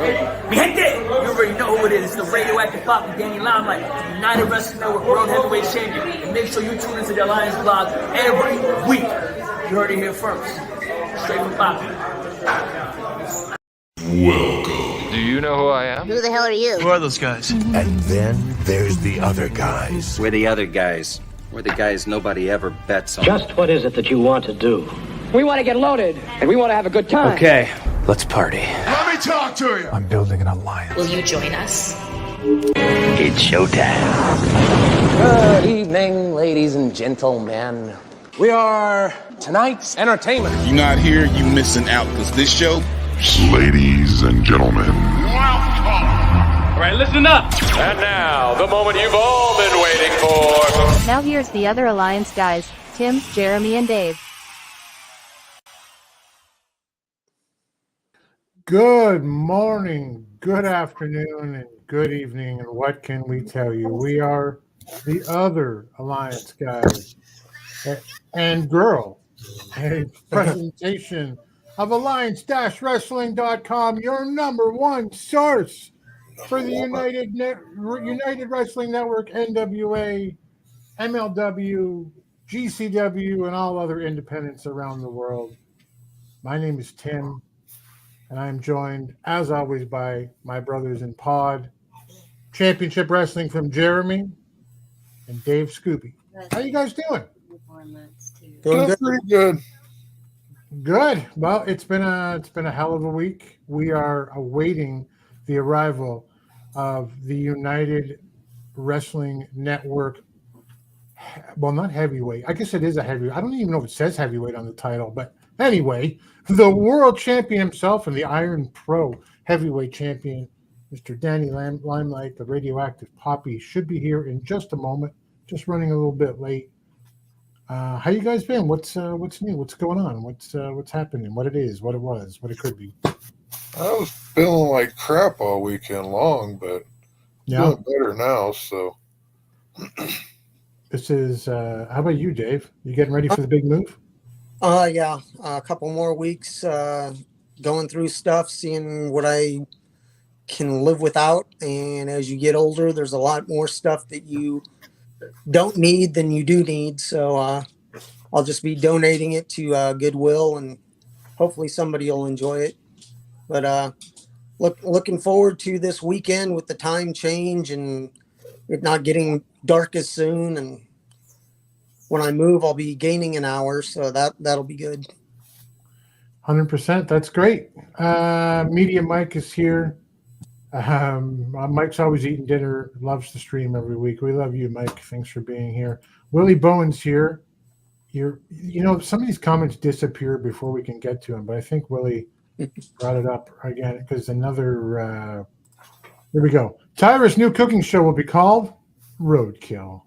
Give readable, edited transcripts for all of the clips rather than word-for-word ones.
baby. Mi gente, you already know who it is. It's the Radioactive Papi, Danny Limelight, United Wrestling Network World Heavyweight Champion. And make sure you tune into the Alliance blog every week. You heard it here first. Straight from Papi. Welcome. Do you know who I am? Who the hell are you? Who are those guys? And then there's the other guys. We're the other guys. We're the guys nobody ever bets on. Just what is it that you want to do? We want to get loaded, and we want to have a good time. Okay, let's party. Let me talk to you. I'm building an alliance. Will you join us? It's showtime. Good evening, ladies and gentlemen. We are tonight's entertainment. If you're not here, you missing out, because this show... Ladies and gentlemen. Welcome. All right, listen up. And now, the moment you've all been waiting for. Now here's the other Alliance guys, Tim, Jeremy, and Dave. Good morning, good afternoon, and good evening, and what can we tell you? We are the other Alliance guys and girl, a presentation of Alliance-Wrestling.com, your number one source for the United Wrestling Network, NWA, MLW, GCW, and all other independents around the world. My name is Tim, and I am joined, as always, by my brothers in Pod, Championship Wrestling from Jeremy, and Dave Scooby. How you guys doing? Doing pretty good. Good. Well, it's been a hell of a week. We are awaiting the arrival of the United Wrestling Network. Well, not heavyweight. I guess it is a heavyweight. I don't even know if it says heavyweight on the title, but anyway, the world champion himself and the Iron Pro heavyweight champion, Mr. Danny Limelight, the Radioactive Papi, should be here in just a moment. Just running a little bit late. How you guys been? What's new? What's going on? What's happening? What it is? What it was? What it could be? I was feeling like crap all weekend long, but feeling better now. So this is. How about you, Dave? You getting ready for the big move? Yeah, a couple more weeks going through stuff, seeing what I can live without. And as you get older, there's a lot more stuff that you don't need than you do need. So I'll just be donating it to Goodwill, and hopefully somebody will enjoy it. But looking forward to this weekend with the time change and it not getting dark as soon. And when I move, I'll be gaining an hour, so that'll be good. 100%. That's great. Media Mike is here. Mike's always eating dinner, loves to stream every week. We love you, Mike. Thanks for being here. Willie Bowen's here. Some of these comments disappear before we can get to them, but I think Willie brought it up again because here we go. Tyra's new cooking show will be called Roadkill.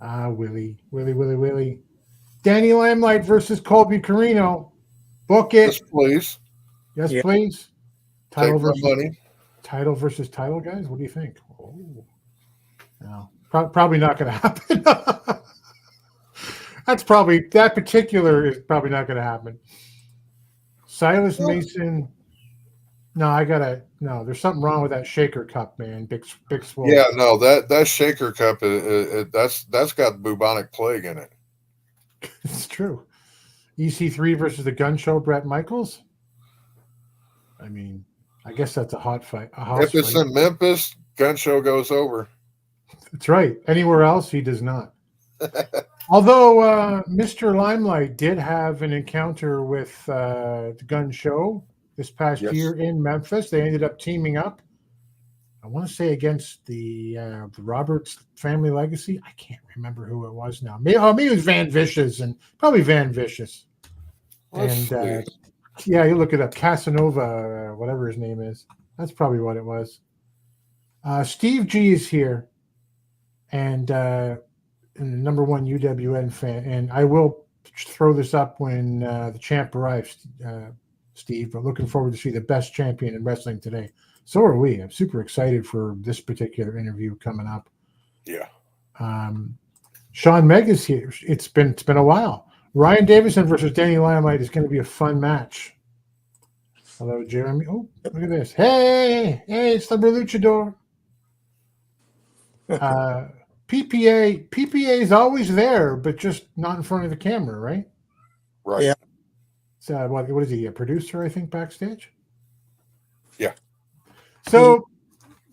Willie. Danny Limelight versus Colby Carino. Book it. Yes, please. Yes, please. Title Take my money. Title versus title, guys. What do you think? Oh, no, probably not going to happen. That particular is probably not going to happen. Silas Mason. No, there's something wrong with that shaker cup, man. Big swole. Yeah, no, that shaker cup that's got bubonic plague in it. It's true. EC3 versus the Gun Show, Brett Michaels. I mean, I guess that's a hot fight. If it's in Memphis, Gun Show goes over. That's right. Anywhere else, he does not. Although Mr. Limelight did have an encounter with the Gun Show this past year in Memphis. They ended up teaming up. I want to say against the Roberts family legacy. I can't remember who it was now. Maybe it was Van Vicious, and probably Van Vicious. And yeah, you look it up. Casanova, whatever his name is. That's probably what it was. Steve G is here, and the number one UWN fan. And I will throw this up when the champ arrives, Steve. But looking forward to see the best champion in wrestling today. So are we. I'm super excited for this particular interview coming up. Yeah. Sean Megg is here. It's been a while. Ryan Davison versus Danny Limelight is going to be a fun match. Hello, Jeremy. Oh, look at this. Hey, it's the Luchador. PPA is always there, but just not in front of the camera, right? Right. Yeah. So what is he? A producer, I think, backstage. Yeah. So.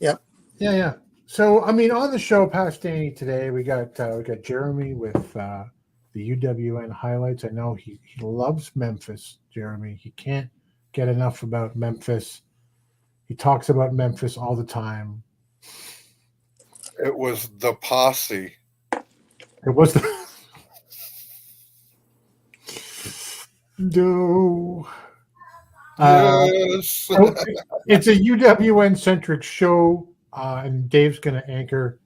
Yep. Yeah. So I mean, on the show past Danny today, we got Jeremy with the UWN highlights. I know he loves Memphis. Jeremy, he can't get enough about Memphis. He talks about Memphis all the time. It was the posse. It was the no. Yes. It's a UWN centric show, and Dave's going to anchor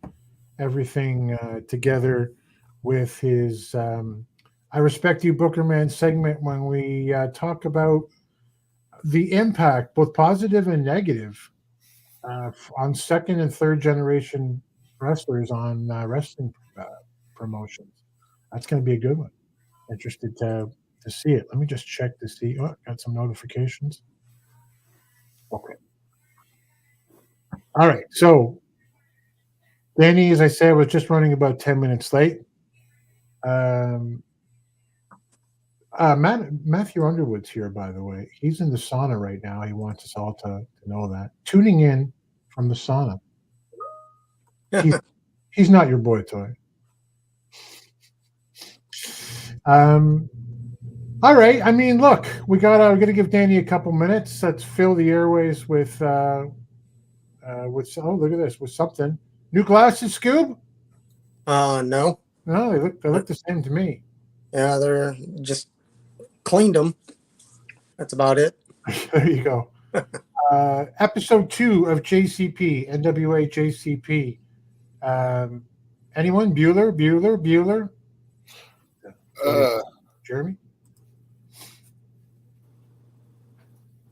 everything together with his I Respect You, Booker Man segment when we talk about the impact, both positive and negative, on second and third generation wrestlers on wrestling promotions. That's going to be a good one. Interested to see it. Let me just check to see. Oh, got some notifications. Okay. All right. So, Danny, as I said, was just running about 10 minutes late. Matthew Underwood's here, by the way. He's in the sauna right now. He wants us all to know that. Tuning in from the sauna. He's not your boy toy. All right. I mean, look, we're gonna give Danny a couple minutes. Let's fill the airways with oh, look at this, with something. New glasses, Scoob? No. No, they look the same to me. Yeah, they're just cleaned them. That's about it. There you go. Episode 2 of JCP, NWA JCP. Anyone? Bueller? Jeremy?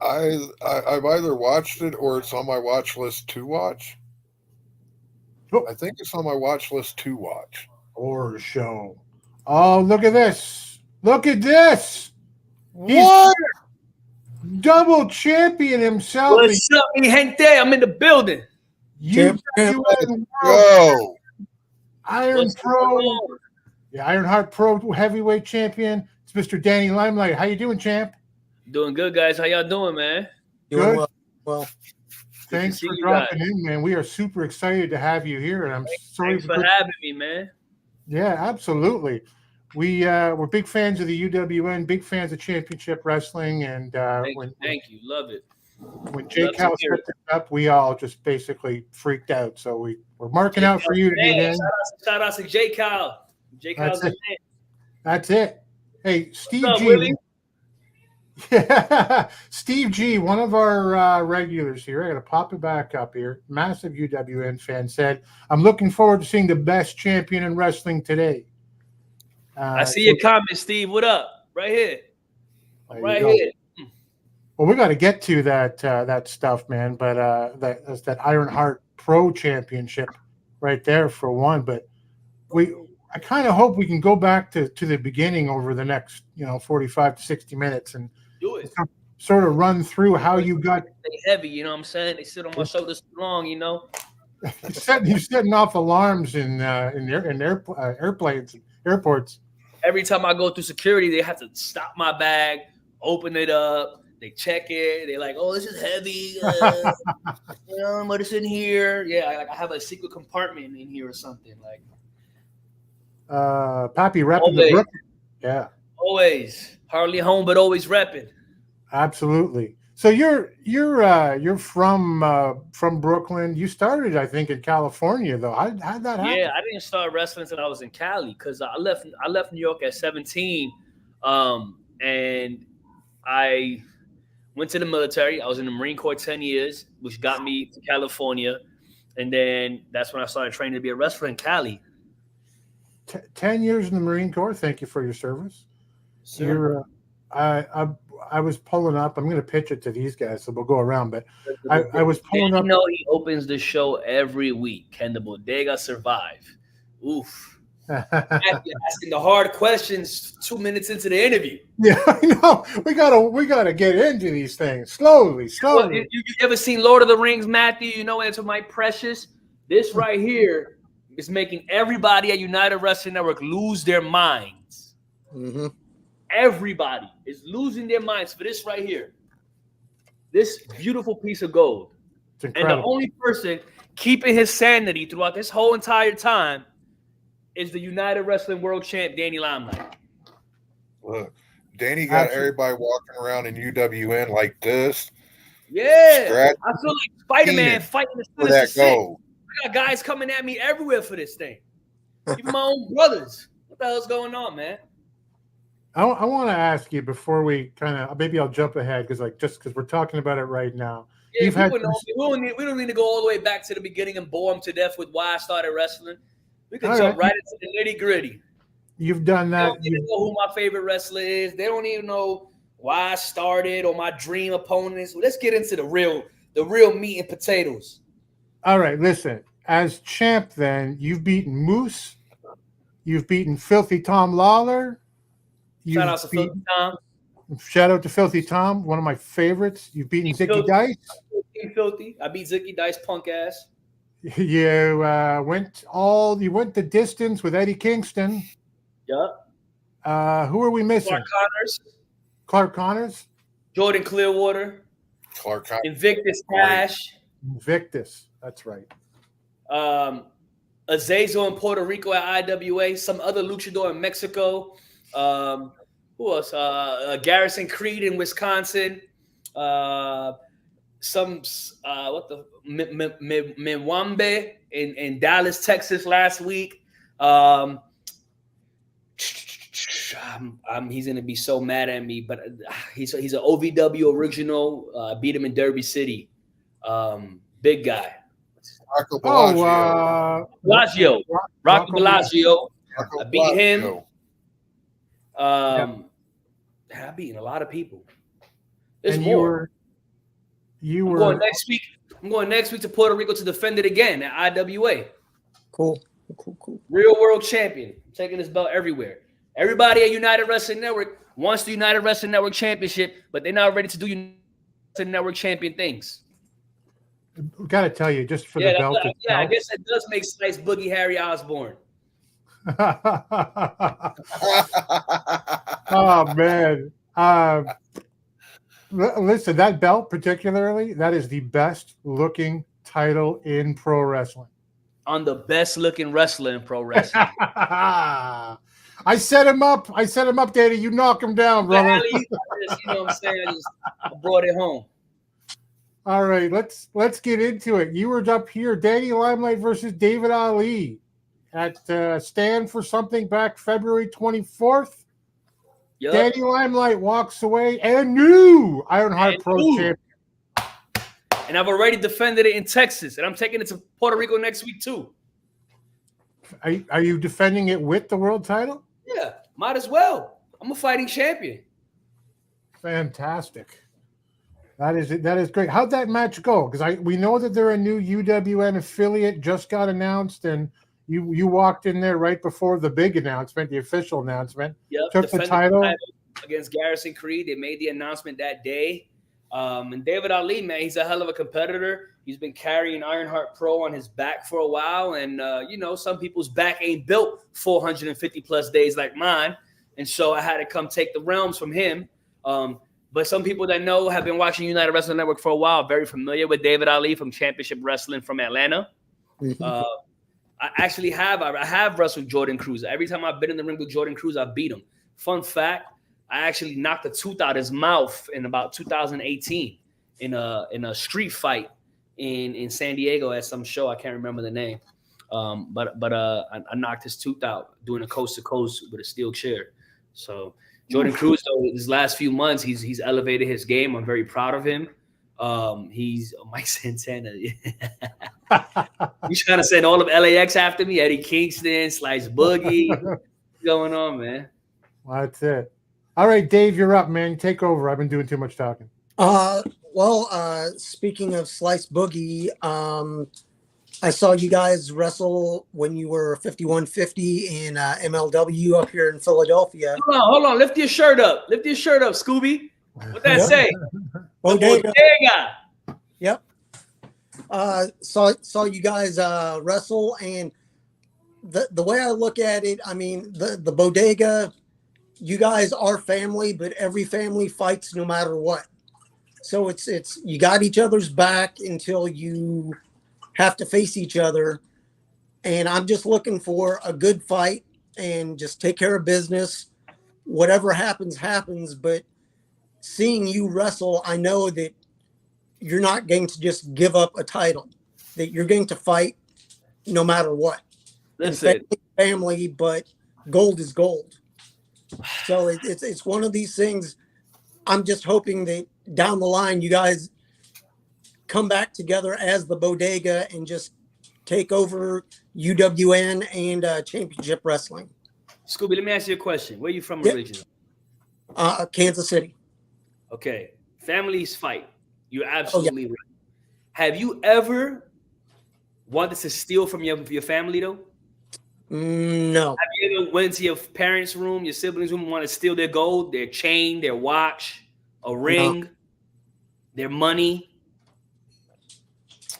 I've either watched it or it's on my watch list to watch. Oh. I think it's on my watch list to watch. Horror show. Oh, look at this. Look at this. What? He's double champion himself. What's up, mi gente? I'm in the building. Go. Iron Pro. Yeah, Ironheart Pro heavyweight champion. It's Mr. Danny Limelight. How you doing, champ? Doing good, guys. How y'all doing, man? Doing Good. well. Thanks for dropping in, man. We are super excited to have you here, and I'm sorry Thanks for having me, man. Yeah, absolutely. We're big fans of the UWN, big fans of championship wrestling, and thank you, love it. When Jay Cal set this up, we all just basically freaked out. So we're marking out for you to get in. Shout out to Jay Cal. Jay Cal's the man. That's it. Hey, Steve What's up, G. Willie? Steve G, one of our regulars here. I got to pop it back up here. Massive UWN fan said, "I'm looking forward to seeing the best champion in wrestling today." I see your comment, Steve. What up? Right here. Right here. Well, we got to get to that stuff, man. But that's that Ironheart Pro Championship right there for one. But I kind of hope we can go back to the beginning over the next 45 to 60 minutes and do it. Sort of run through how you got. They heavy, you know what I'm saying? They sit on my shoulders too long, you know. You're setting off alarms in airplanes, airports. Every time I go through security, they have to stop my bag, open it up, they check it. They're like, "Oh, this is heavy. What is in here?" Yeah, I have a secret compartment in here or something like. Papi repping the Brooklyn. Yeah. Always. Hardly home, but always repping. Absolutely. So you're from Brooklyn. You started, I think, in California, though. How'd that happen? Yeah, I didn't start wrestling until I was in Cali because I left New York at 17, and I went to the military. I was in the Marine Corps 10 years, which got me to California, and then that's when I started training to be a wrestler in Cali. 10 years in the Marine Corps. Thank you for your service. Sure. I was pulling up. I'm going to pitch it to these guys, so we'll go around. But I was pulling up. He opens the show every week. Can the Bodega survive? Oof. You're asking the hard questions 2 minutes into the interview. Yeah, I know. We gotta get into these things slowly. Well, you ever seen Lord of the Rings, Matthew? You know, into my precious. This right here is making everybody at United Wrestling Network lose their minds. Mm-hmm. Everybody is losing their minds for this right here. This beautiful piece of gold. And the only person keeping his sanity throughout this whole entire time is the United Wrestling World Champ, Danny Limelight. Look, Danny got everybody walking around in UWN like this. Yeah. I feel like Spider-Man fighting the for that gold. I got guys coming at me everywhere for this thing. Even my own brothers. What the hell's going on, man? I want to ask you before we kind of, maybe I'll jump ahead because we're talking about it right now. Yeah, we don't need to go all the way back to the beginning and bore them to death with why I started wrestling. We can jump right into the nitty gritty. You've done that. They don't even know who my favorite wrestler is. They don't even know why I started or my dream opponents. Well, let's get into the real meat and potatoes. All right, listen. As champ, then you've beaten Moose. You've beaten Filthy Tom Lawler. Shout out to Filthy Tom. Shout out to Filthy Tom, one of my favorites. You've beaten Zicky Dice. Filthy. I beat Zicky Dice, punk ass. You went the distance with Eddie Kingston. Yep. Who are we missing? Clark Connors. Jordan Clearwater. Clark Connors. Invictus Cash. Invictus. That's right. Azazel in Puerto Rico at IWA. Some other luchador in Mexico. Who else? Garrison Creed in Wisconsin. Mwambe in Dallas, Texas last week. He's gonna be so mad at me, but he's an OVW original. Beat him in Derby City. Big guy. Bellagio. Rocky Bellagio. I beat him. I've beaten a lot of people. There's more. I'm going next week to Puerto Rico to defend it again at IWA. Cool. Real world champion. I'm taking this belt everywhere. Everybody at United Wrestling Network wants the United Wrestling Network Championship, but they're not ready to do United Wrestling Network champion things. Got to tell you, just for the belt. I guess that does make Slice Boogie Harry Osborne. Oh man. Listen, that belt particularly, that is the best looking title in pro wrestling. On the best looking wrestler in pro wrestling. I set him up, Daddy. You knock him down, brother. You know what I'm saying? I brought it home. All right, let's get into it. You were up here, Danny Limelight versus David Ali at Stand for Something back February 24th. Yep. Danny Limelight walks away and new Ironheart Pro champion. And I've already defended it in Texas, and I'm taking it to Puerto Rico next week too. Are you defending it with the world title? Yeah, might as well. I'm a fighting champion. Fantastic. That is great. How'd that match go? Because we know that they're a new UWN affiliate, just got announced, and you walked in there right before the big announcement, the official announcement. Yep, took the title against Garrison Creed. They made the announcement that day. And David Ali, man, he's a hell of a competitor. He's been carrying Ironheart Pro on his back for a while. And, some people's back ain't built 450 plus days like mine. And so I had to come take the realms from him. But some people that know have been watching United Wrestling Network for a while, very familiar with David Ali from Championship Wrestling from Atlanta. I have wrestled Jordan Cruz. Every time I've been in the ring with Jordan Cruz, I've beat him. Fun fact, I actually knocked a tooth out his mouth in about 2018 in a street fight in San Diego at some show. I can't remember the name. But I knocked his tooth out doing a coast to coast with a steel chair. So Jordan Cruz, though, his last few months, he's elevated his game. I'm very proud of him. He's Mike Santana. He's trying to send all of LAX after me. Eddie Kingston, Slice Boogie. What's going on, man? Well, that's it. All right, Dave, you're up, man. Take over. I've been doing too much talking. Speaking of Slice Boogie, I saw you guys wrestle when you were 5150 in MLW up here in Philadelphia. Hold on. Lift your shirt up. Scooby. What that say? Bodega. Bodega. Yep. Saw you guys wrestle, and the way I look at it, I mean, the Bodega, you guys are family, but every family fights no matter what. So it's you got each other's back until you have to face each other. And I'm just looking for a good fight and just take care of business. Whatever happens, happens. But seeing you wrestle, I know that you're not going to just give up a title, that you're going to fight no matter what. Listen. Family, but gold is gold. So it's one of these things. I'm just hoping that down the line, you guys come back together as the Bodega and just take over UWN and Championship Wrestling. Scooby, let me ask you a question. Where are you from originally? Kansas City. Okay. Families fight. You're absolutely right. Have you ever wanted to steal from your family, though? No. Have you ever went to your parents' room, your siblings' room, and want to steal their gold, their chain, their watch, a ring, their money?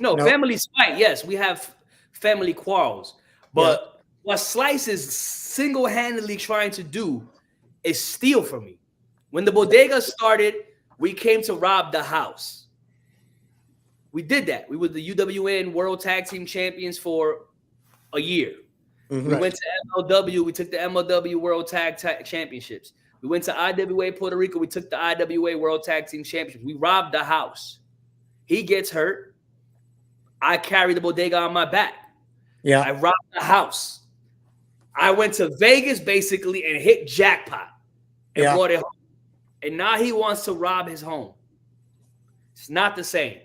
No, families fight. Yes, we have family quarrels. But what Slice is single-handedly trying to do is steal from me. When the Bodega started, we came to rob the house. We did that. We were the UWN World Tag Team Champions for a year. We went to MLW. We took the MLW World Tag Championships. We went to IWA Puerto Rico. We took the IWA World Tag Team Championships. We robbed the house. He gets hurt. I carry the Bodega on my back. Yeah. I robbed the house. I went to Vegas basically and hit jackpot and brought it home. And now he wants to rob his home. It's not the same.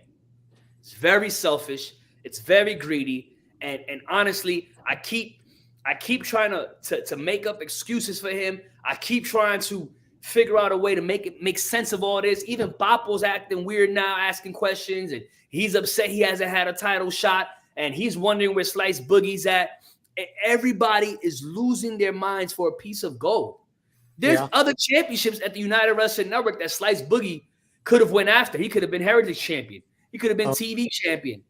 It's very selfish. It's very greedy. And honestly, I keep trying to make up excuses for him. I keep trying to figure out a way to make sense of all this. Even Papo's acting weird now, asking questions, and he's upset he hasn't had a title shot, and he's wondering where Slice Boogie's at. And everybody is losing their minds for a piece of gold. There's other championships at the United Wrestling Network that Slice Boogie could have went after. He could have been Heritage Champion. He could have been TV Champion.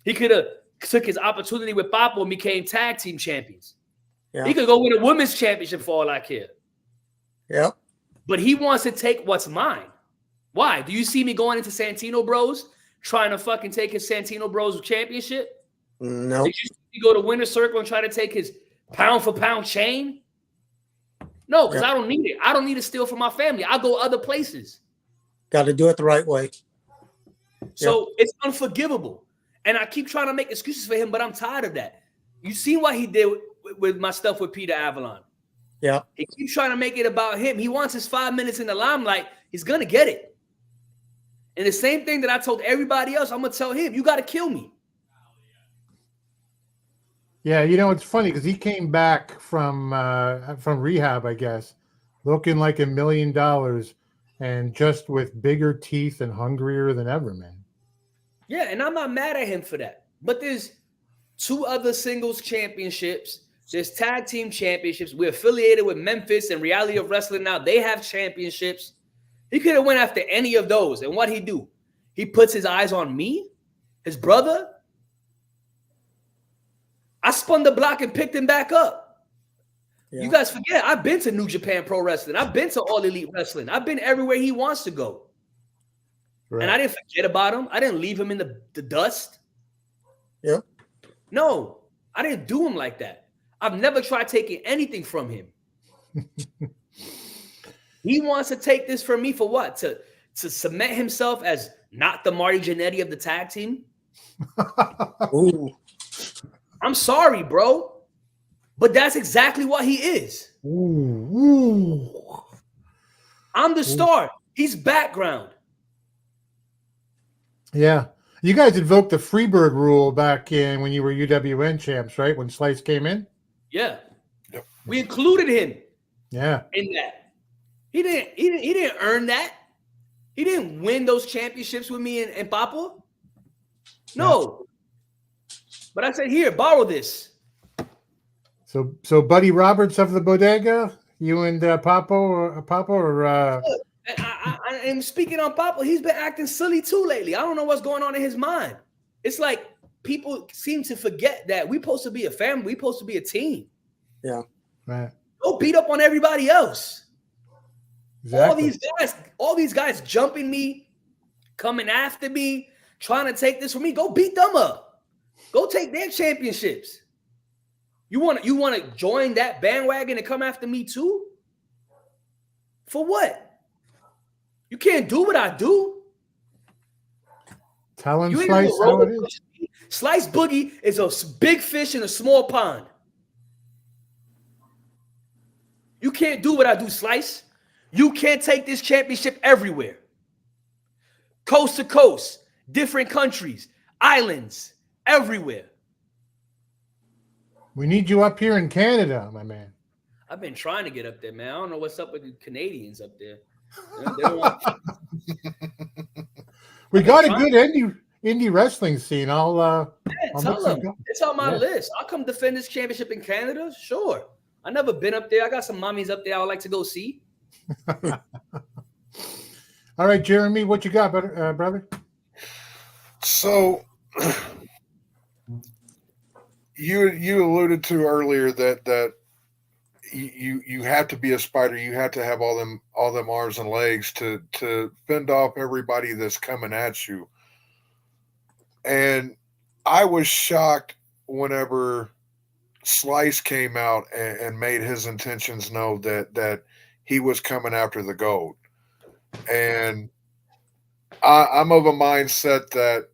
He could have took his opportunity with Papo and became Tag Team Champions. Yeah. He could go win a Women's Championship for all I care. Yeah. But he wants to take what's mine. Why? Do you see me going into Santino Bros trying to fucking take his Santino Bros championship? No. Did you see me go to Winner Circle and try to take his pound for pound chain? No, because I don't need it. I don't need to steal from my family. I'll go other places. Got to do it the right way. So it's unforgivable. And I keep trying to make excuses for him, but I'm tired of that. You see what he did with my stuff with Peter Avalon. Yeah. He keeps trying to make it about him. He wants his 5 minutes in the limelight. He's going to get it. And the same thing that I told everybody else, I'm going to tell him, you got to kill me. Yeah, you know, it's funny because he came back from rehab, I guess, looking like $1 million and just with bigger teeth and hungrier than ever, man. Yeah, and I'm not mad at him for that. But there's 2 other singles championships. There's tag team championships. We're affiliated with Memphis and Reality of Wrestling now. They have championships. He could have went after any of those. And what'd he do? He puts his eyes on me, his brother. I spun the block and picked him back up. Yeah. You guys forget, I've been to New Japan Pro Wrestling. I've been to All Elite Wrestling. I've been everywhere he wants to go. Right. And I didn't forget about him. I didn't leave him in the dust. Yeah. No, I didn't do him like that. I've never tried taking anything from him. He wants to take this from me for what? To cement himself as not the Marty Jannetty of the tag team? Ooh. I'm sorry, bro. But that's exactly what he is. Ooh. I'm the star. He's background. Yeah. You guys invoked the Freeburg rule back in when you were UWN champs, right? When Slice came in? Yeah. Yep. We included him. Yeah. In that. He didn't earn that. He didn't win those championships with me and Papo. No. But I said, here, borrow this. So Buddy Roberts of the Bodega, you and Papo or And speaking on Papa, he's been acting silly too lately. I don't know what's going on in his mind. It's like people seem to forget that we're supposed to be a family. We're supposed to be a team. Yeah. Right. Go beat up on everybody else. Exactly. All these guys jumping me, coming after me, trying to take this from me. Go beat them up. Go take their championships. You want to join that bandwagon and come after me too? For what? You can't do what I do. Tell him Slice how it is. Slice Boogie is a big fish in a small pond. You can't do what I do, Slice. You can't take this championship everywhere. Coast to coast, different countries, islands, everywhere. We need you up here in Canada, my man. I've been trying to get up there, man. I don't know what's up with the Canadians up there. We got a good indie wrestling scene. I'll tell them. It's on my list. I'll come defend this championship in Canada. Sure. I never been up there. I got some mommies up there I would like to go see. All right, Jeremy, what you got, brother? So you alluded to earlier that you have to be a spider. You have to have all them arms and legs to fend off everybody that's coming at you. And I was shocked whenever Slice came out and made his intentions known that he was coming after the gold. And I'm of a mindset that,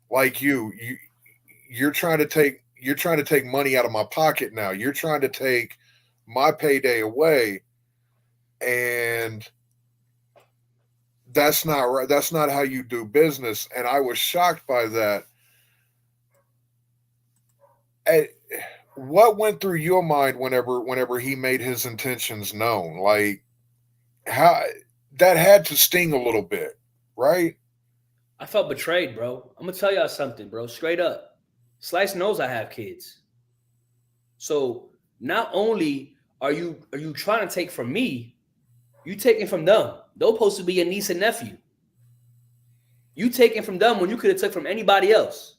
like you're trying to take money out of my pocket now. You're trying to take my payday away, and that's not right. That's not how you do business. And I was shocked by that. What went through your mind whenever he made his intentions known? Like, how that had to sting a little bit, right? I felt betrayed, bro. I'm gonna tell y'all something, bro. Straight up. Slice knows I have kids. So not only are you trying to take from me, you taking from them. They're supposed to be your niece and nephew. You taking from them when you could have took from anybody else.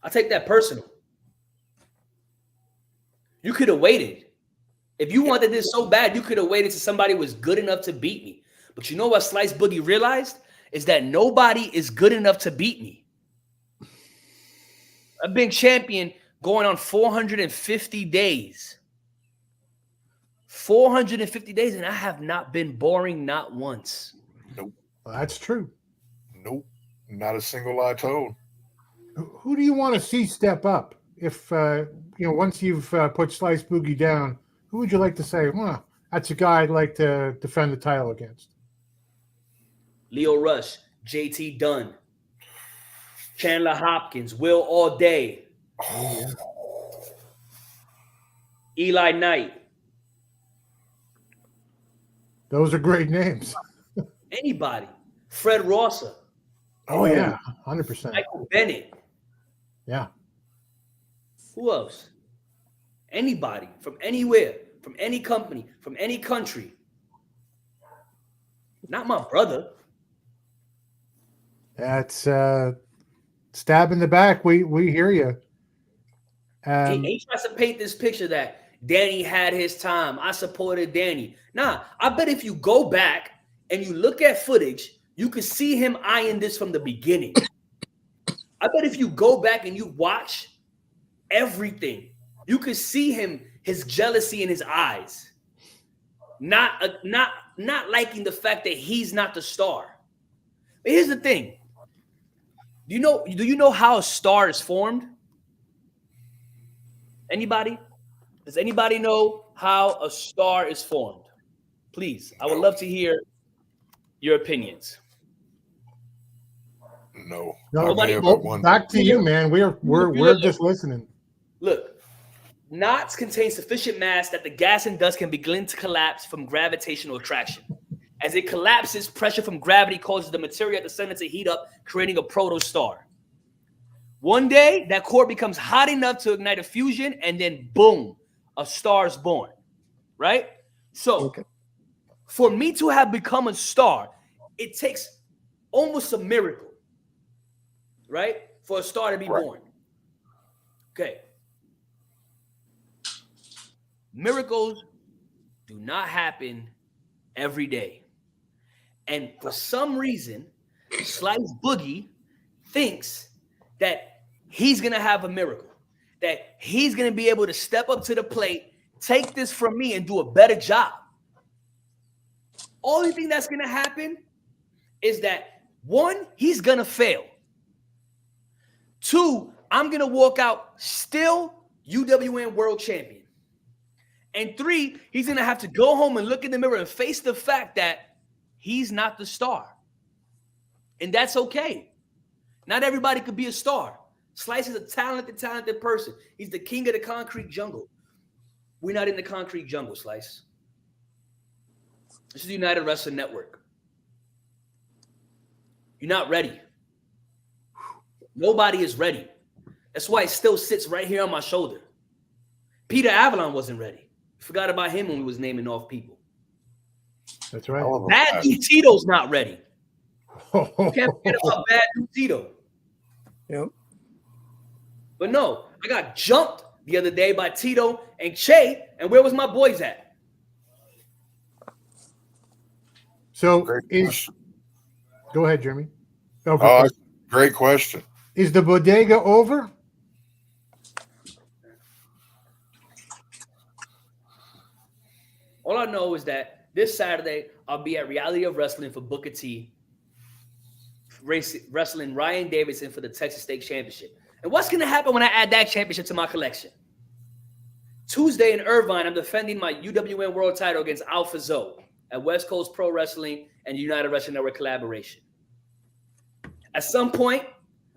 I take that personal. You could have waited. If you wanted this so bad, you could have waited till somebody was good enough to beat me. But you know what Slice Boogie realized? Is that nobody is good enough to beat me. I've been champion going on 450 days. 450 days, and I have not been boring not once. Nope. Well, that's true. Nope. Not a single lie told. Who do you want to see step up? If, once you've put Slice Boogie down, who would you like to say, well, that's a guy I'd like to defend the title against? Leo Rush, JT Dunn, Chandler Hopkins, Will All Day, Eli Knight. Those are great names. Anybody. Fred Rosser. Oh, yeah, 100%. Michael Bennett. Yeah. Who else? Anybody from anywhere, from any company, from any country. Not my brother. That's stab in the back. We hear you. He tries to paint this picture that Danny had his time. I supported Danny. Nah, I bet if you go back and you look at footage, you can see him eyeing this from the beginning. I bet if you go back and you watch everything, you could see him, his jealousy in his eyes. Not liking the fact that he's not the star. But here's the thing. Do you know how a star is formed? Anybody? Does anybody know how a star is formed? Please, I would love to hear your opinions. No. Back to you, man. We're just listening. Look, knots contain sufficient mass that the gas and dust can begin to collapse from gravitational attraction. As it collapses, pressure from gravity causes the material at the center to heat up, creating a protostar. One day, that core becomes hot enough to ignite a fusion, and then boom, a star is born, right? So for me to have become a star, it takes almost a miracle, right? For a star to be born. Okay. Miracles do not happen every day. And for some reason, Slice Boogie thinks that he's going to have a miracle, that he's going to be able to step up to the plate, take this from me, and do a better job. Only thing that's going to happen is that, one, he's going to fail. Two, I'm going to walk out still UWN world champion. And three, he's going to have to go home and look in the mirror and face the fact that he's not the star. And that's okay. Not everybody could be a star. Slice is a talented person. He's the king of the concrete jungle. We're not in the concrete jungle, Slice. This is the United Wrestling Network. You're not ready. Nobody is ready. That's why it still sits right here on my shoulder. Peter Avalon wasn't ready. Forgot about him when we was naming off people. That's right. Bad Dude Tito's not ready. You can't forget about Bad Dude Tito. Yep. But no, I got jumped the other day by Tito and Che, and where was my boys at? So go ahead, Jeremy. Great question. Is the bodega over? All I know is that this Saturday I'll be at Reality of Wrestling for Booker T, wrestling Ryan Davidson for the Texas State Championship. And what's going to happen when I add that championship to my collection? Tuesday in Irvine, I'm defending my UWN World title against Alpha Zoe at West Coast Pro Wrestling and United Wrestling Network collaboration. At some point,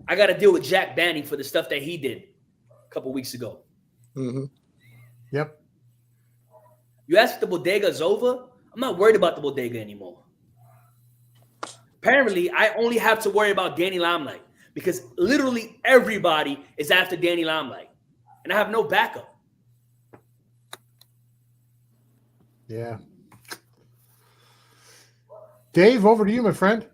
I got to deal with Jack Banning for the stuff that he did a couple weeks ago. Mm-hmm. Yep. You ask if the bodega is over? I'm not worried about the bodega anymore. Apparently, I only have to worry about Danny Limelight because literally everybody is after Danny Limelight, and I have no backup. Yeah. Dave, over to you, my friend.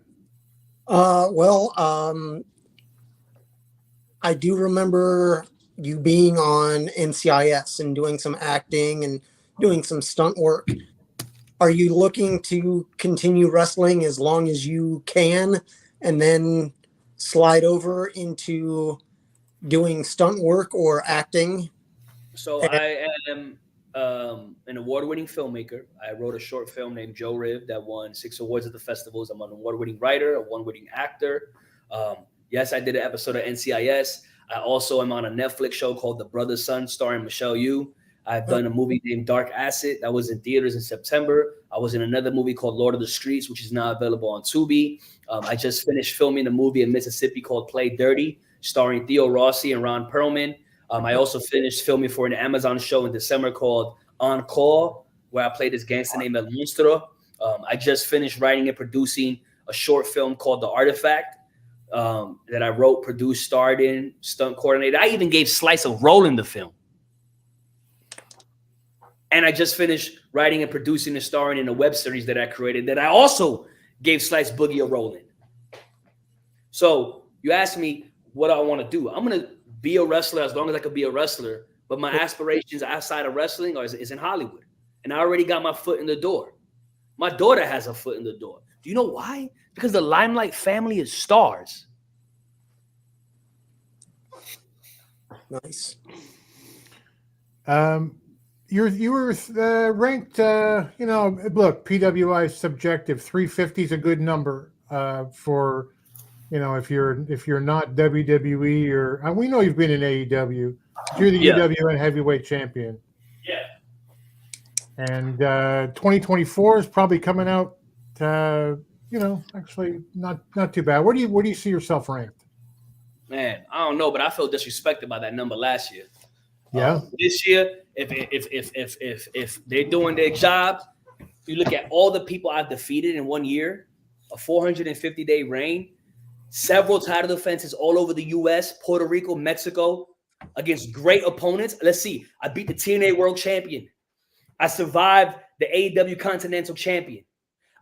I do remember you being on NCIS and doing some acting and doing some stunt work. Are you looking to continue wrestling as long as you can and then slide over into doing stunt work or acting? So I am an award-winning filmmaker. I wrote a short film named Joe Riv that won 6 awards at the festivals. I'm an award-winning writer, award-winning actor. Yes, I did an episode of NCIS. I also am on a Netflix show called The Brother Son, starring Michelle Yeoh. I've done a movie named Dark Acid that was in theaters in September. I was in another movie called Lord of the Streets, which is now available on Tubi. I just finished filming a movie in Mississippi called Play Dirty, starring Theo Rossi and Ron Perlman. I also finished filming for an Amazon show in December called On Call, where I played this gangster named El Monstro. I just finished writing and producing a short film called The Artifact that I wrote, produced, starred in, stunt coordinated. I even gave Slice a role in the film. And I just finished writing and producing and starring in a web series that I created that I also gave Slice Boogie a role in. So you asked me what I want to do. I'm going to be a wrestler as long as I could be a wrestler. But my aspirations outside of wrestling is in Hollywood. And I already got my foot in the door. My daughter has a foot in the door. Do you know why? Because the Limelight family is stars. Nice. You were ranked, look, PWI is subjective. 350 is a good number for, if you're not WWE or we know you've been in AEW. You're the UWN heavyweight champion. Yeah. And 2024 is probably coming out, actually not too bad. Where do you see yourself ranked? Man, I don't know, but I felt disrespected by that number last year. Yeah. This year, if they're doing their job, you look at all the people I've defeated in 1 year, a 450-day reign. several title defenses all over the U.S., Puerto Rico, Mexico, against great opponents. Let's see. I beat the TNA World Champion. I survived the AEW Continental Champion.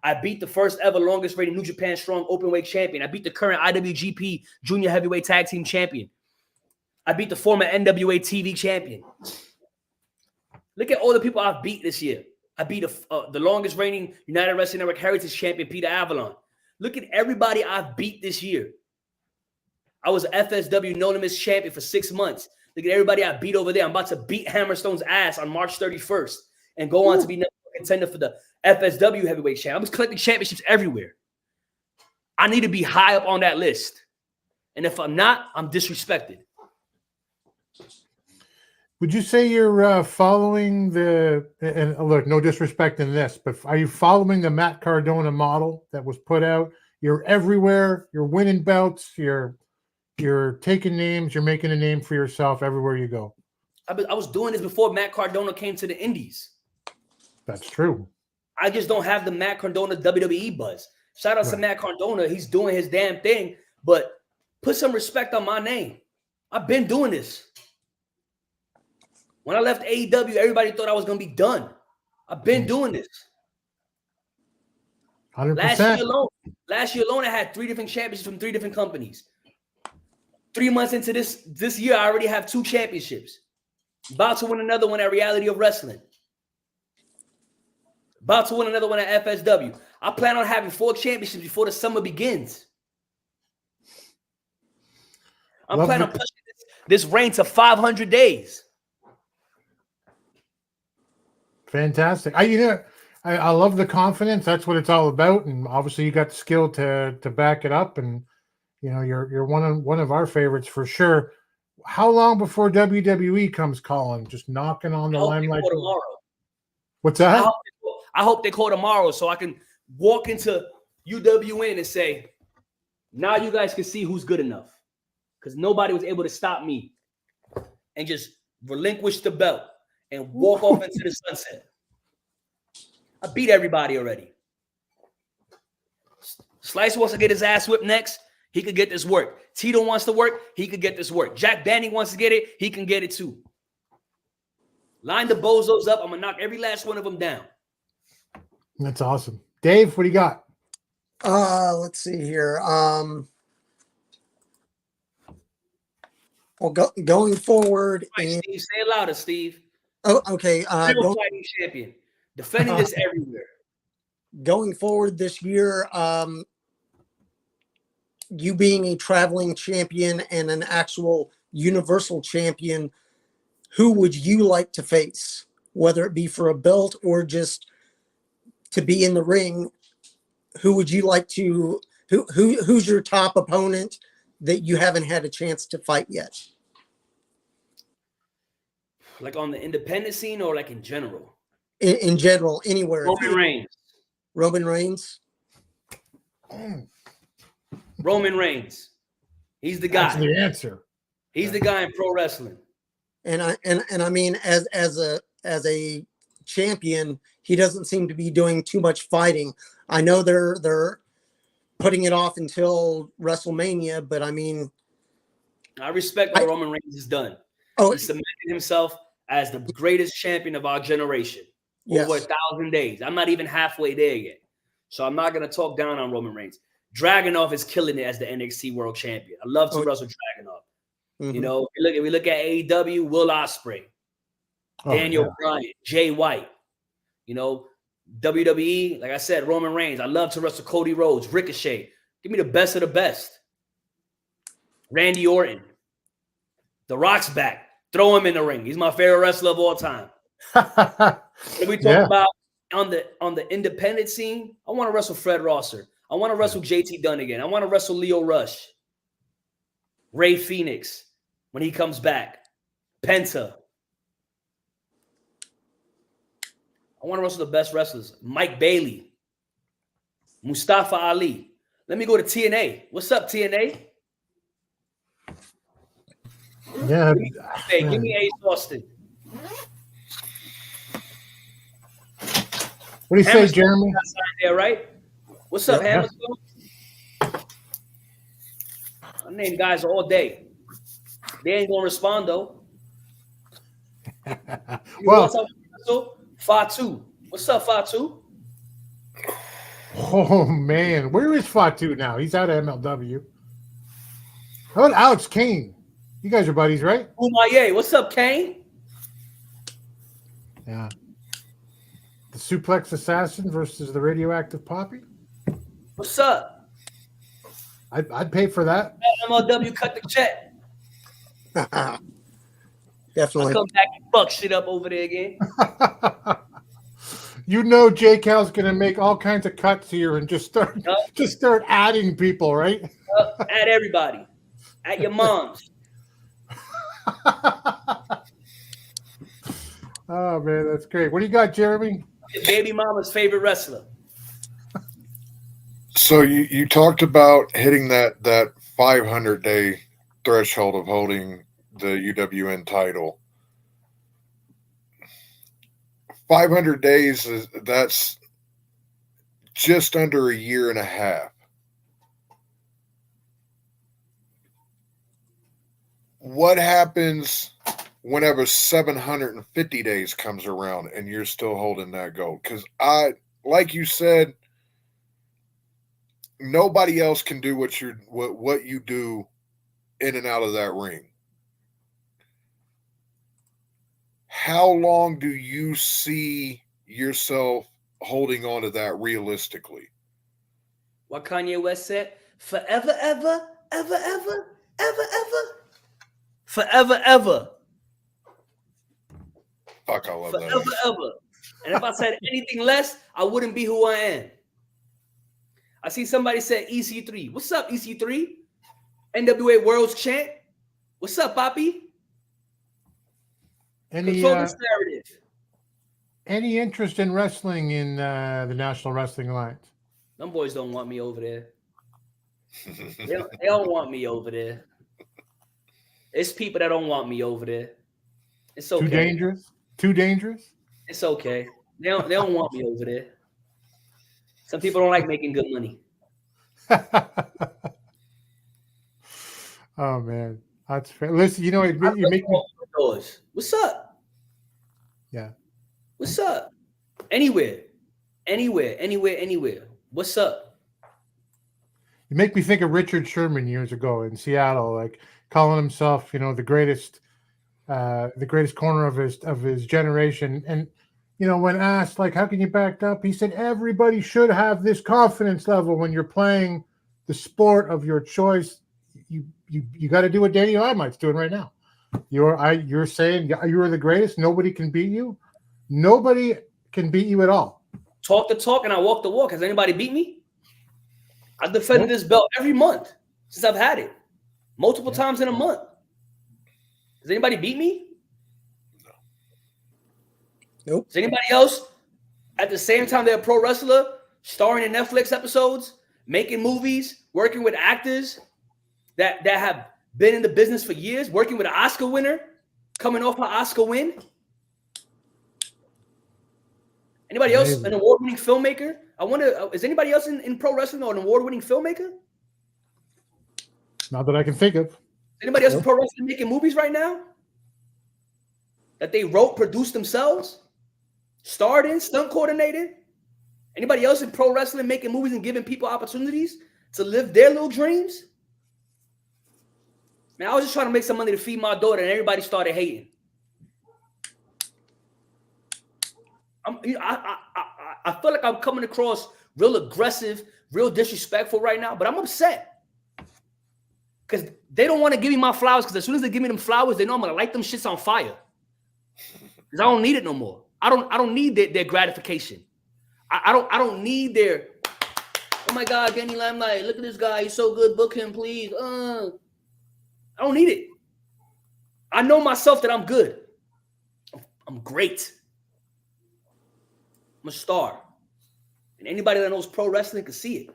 I beat the first ever longest reigning New Japan Strong Openweight Champion. I beat the current IWGP Junior Heavyweight Tag Team Champion. I beat the former NWA TV Champion. Look at all the people I've beat this year. I beat the longest reigning United Wrestling Network Heritage Champion, Peter Avalon. Look at everybody I've beat this year. I was FSW No Limits champion for 6 months. Look at everybody I beat over there. I'm about to beat Hammerstone's ass on March 31st and go on to be number one contender for the FSW heavyweight champion. I'm just collecting championships everywhere. I need to be high up on that list. And if I'm not, I'm disrespected. Would you say you're following and look, no disrespect in this, but are you following the Matt Cardona model that was put out? You're everywhere. You're winning belts. You're taking names. You're making a name for yourself everywhere you go. I was doing this before Matt Cardona came to the Indies. That's true. I just don't have the Matt Cardona WWE buzz. Shout out to Matt Cardona. He's doing his damn thing, but put some respect on my name. I've been doing this. When I left AEW, everybody thought I was going to be done. I've been doing this. 100%. Last year alone, I had 3 different championships from 3 different companies. 3 months into this year, I already have 2 championships. About to win another one at Reality of Wrestling. About to win another one at FSW. I plan on having 4 championships before the summer begins. I'm planning on pushing this reign to 500 days. Fantastic. I love the confidence. That's what it's all about. And obviously you got the skill to back it up. And you're one of our favorites for sure. How long before WWE comes calling? Just knocking on the limelight tomorrow. What's that? I hope they call tomorrow so I can walk into UWN and say, now you guys can see who's good enough. Because nobody was able to stop me and just relinquish the belt and walk off into the sunset. I beat everybody already. Slice wants to get his ass whipped next. He could get this work. Tito wants to work. He could get this work. Jack Banning wants to get it. He can get it too. Line the bozos up. I'm going to knock every last one of them down. That's awesome. Dave, what do you got? Let's see here. Well, going forward. Right, Steve, say it louder, Steve. Oh, okay. Fighting champion. Defending this everywhere. Going forward this year, you being a traveling champion and an actual universal champion, who would you like to face? Whether it be for a belt or just to be in the ring, who would you like to? Who's your top opponent that you haven't had a chance to fight yet? Like on the independent scene or like in general? In general, anywhere. Roman Reigns. Roman Reigns. Roman Reigns. He's the guy. That's the answer. He's the guy in pro wrestling. And I mean, as a champion, he doesn't seem to be doing too much fighting. I know they're putting it off until WrestleMania, but I mean, I respect what Roman Reigns has done. Oh, he cemented himself as the greatest champion of our generation over 1,000 days. I'm not even halfway there yet, so I'm not gonna talk down on Roman Reigns. Dragunov is killing it as the NXT World Champion. I love to wrestle Dragunov. Mm-hmm. You know, if we look at AEW, Will Ospreay, Daniel Bryan, Jay White. You know, WWE, like I said, Roman Reigns. I love to wrestle Cody Rhodes, Ricochet. Give me the best of the best. Randy Orton. The Rock's back. Throw him in the ring. He's my favorite wrestler of all time. If we talk about on the independent scene, I want to wrestle Fred Rosser. I want to wrestle JT Dunn again. I want to wrestle Leo Rush. Ray Phoenix when he comes back. Penta. I want to wrestle the best wrestlers. Mike Bailey. Mustafa Ali. Let me go to TNA. What's up, TNA? Yeah. Give me Ace Austin. What do you say, Jeremy? There, right? What's up, Hammerstone? name guys all day. They ain't gonna respond though. Well, what's up, Fatu? What's up, Fatu? oh man, where is Fatu now? He's out of MLW. How about Alex Kane? You guys are buddies, right? Umaye, what's up, Kane? Yeah. The Suplex Assassin versus the Radioactive Papi. What's up? I'd pay for that. MLW cut the check. Definitely. I come back and fuck shit up over there again. You know, J Cal's gonna make all kinds of cuts here and just start adding people, right? At everybody. At your mom's. Oh man, that's great. What do you got, Jeremy? Your baby mama's favorite wrestler. So you talked about hitting that 500-day threshold of holding the UWN title. 500 days that's just under a year and a half. What happens whenever 750 days comes around and you're still holding that gold? Because like you said, nobody else can do what you do in and out of that ring. How long do you see yourself holding on to that realistically? What Kanye West said? Forever, ever, ever, ever, ever, ever. Forever, ever. Fuck, I love that. Forever, ever. And if I said anything less, I wouldn't be who I am. I see somebody said EC3. What's up, EC3? NWA World's Champ. What's up, Papi? Control this narrative. Any interest in wrestling in the National Wrestling Alliance? Them boys don't want me over there. They don't want me over there. It's people that don't want me over there. It's okay. Too dangerous? Too dangerous? It's okay. They don't want me over there. Some people don't like making good money. Oh man, that's fair. Listen, you know, you make me. What's up? Yeah. What's up? Anywhere. What's up? You make me think of Richard Sherman years ago in Seattle, like calling himself, you know, the greatest corner of his generation. And you know, when asked like, how can you back up? He said, everybody should have this confidence level when you're playing the sport of your choice. You got to do what Danny Limelights doing right now. You're saying you're the greatest. Nobody can beat you. Nobody can beat you at all. Talk the talk and I walk the walk. Has anybody beat me? I've defended this belt every month since I've had it. Multiple times in a month. Has anybody beat me? Nope. Is anybody else at the same time they're a pro wrestler, starring in Netflix episodes, making movies, working with actors that have been in the business for years, working with an Oscar winner, coming off an Oscar win? Anybody else an award-winning filmmaker? I wonder, is anybody else in pro wrestling or an award-winning filmmaker? Not that I can think of. Anybody else in pro wrestling making movies right now? That they wrote, produced themselves? Starred in, stunt coordinated? Anybody else in pro wrestling making movies and giving people opportunities to live their little dreams? Man, I was just trying to make some money to feed my daughter, and everybody started hating. I feel like I'm coming across real aggressive, real disrespectful right now, but I'm upset because they don't want to give me my flowers. Because as soon as they give me them flowers, they know I'm gonna light them shits on fire. Because I don't need it no more. I don't need their gratification. I don't need their, oh my God, Danny Limelight, look at this guy, he's so good, book him, please. I don't need it. I know myself that I'm good. I'm great. I'm a star. And anybody that knows pro wrestling can see it.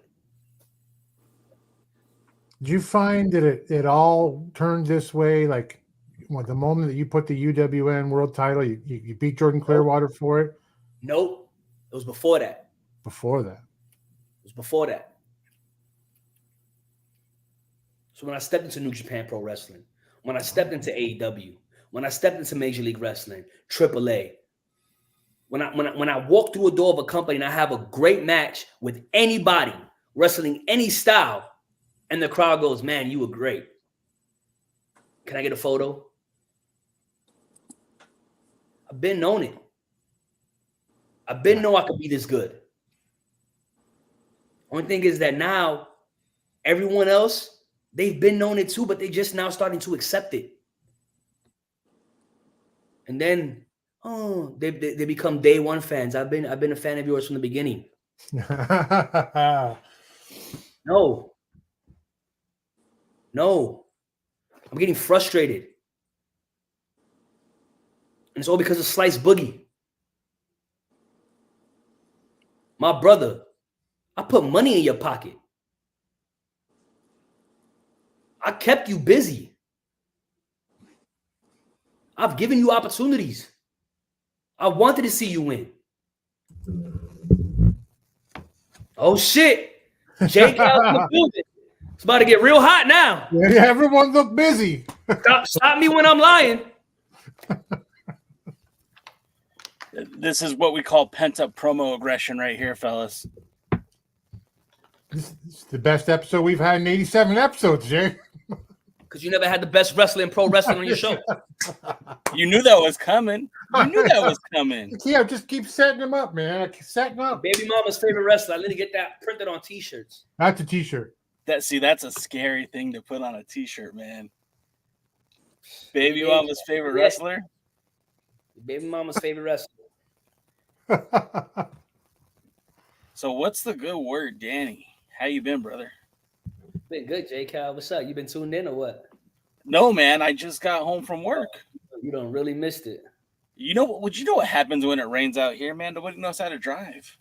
Do you find that it all turned this way? Like when the moment that you put the UWN world title, you beat Jordan Clearwater for it? Nope. It was before that. Before that. It was before that. So when I stepped into New Japan Pro Wrestling, when I stepped into AEW, when I stepped into Major League Wrestling, AAA, when I walk through a door of a company and I have a great match with anybody wrestling any style, and the crowd goes, "Man, you were great. Can I get a photo?" I've been known it. I've been know I could be this good. Only thing is that now everyone else, they've been known it too, but they just now starting to accept it. And then, they become day one fans. I've been a fan of yours from the beginning. No, I'm getting frustrated, and it's all because of Slice Boogie, my brother. I put money in your pocket. I kept you busy. I've given you opportunities. I wanted to see you win. Oh shit. Jake out in the building. It's about to get real hot now. Yeah, everyone look busy. Stop me when I'm lying. This is what we call pent-up promo aggression right here, fellas. This is the best episode we've had in 87 episodes, Jay. Because you never had the best wrestling, pro wrestling on your show. You knew that was coming. You knew that was coming. Yeah, just keep setting them up, man. Setting up. Baby mama's favorite wrestler. I need to get that printed on t-shirts. That's a t-shirt. That's a scary thing to put on a t-shirt, man. Baby mama's favorite wrestler? Baby mama's favorite wrestler. So what's the good word, Danny? How you been, brother? Been good, J. Cal. What's up? You been tuned in or what? No, man. I just got home from work. You done really missed it. You know what happens when it rains out here, man? Nobody knows how to drive.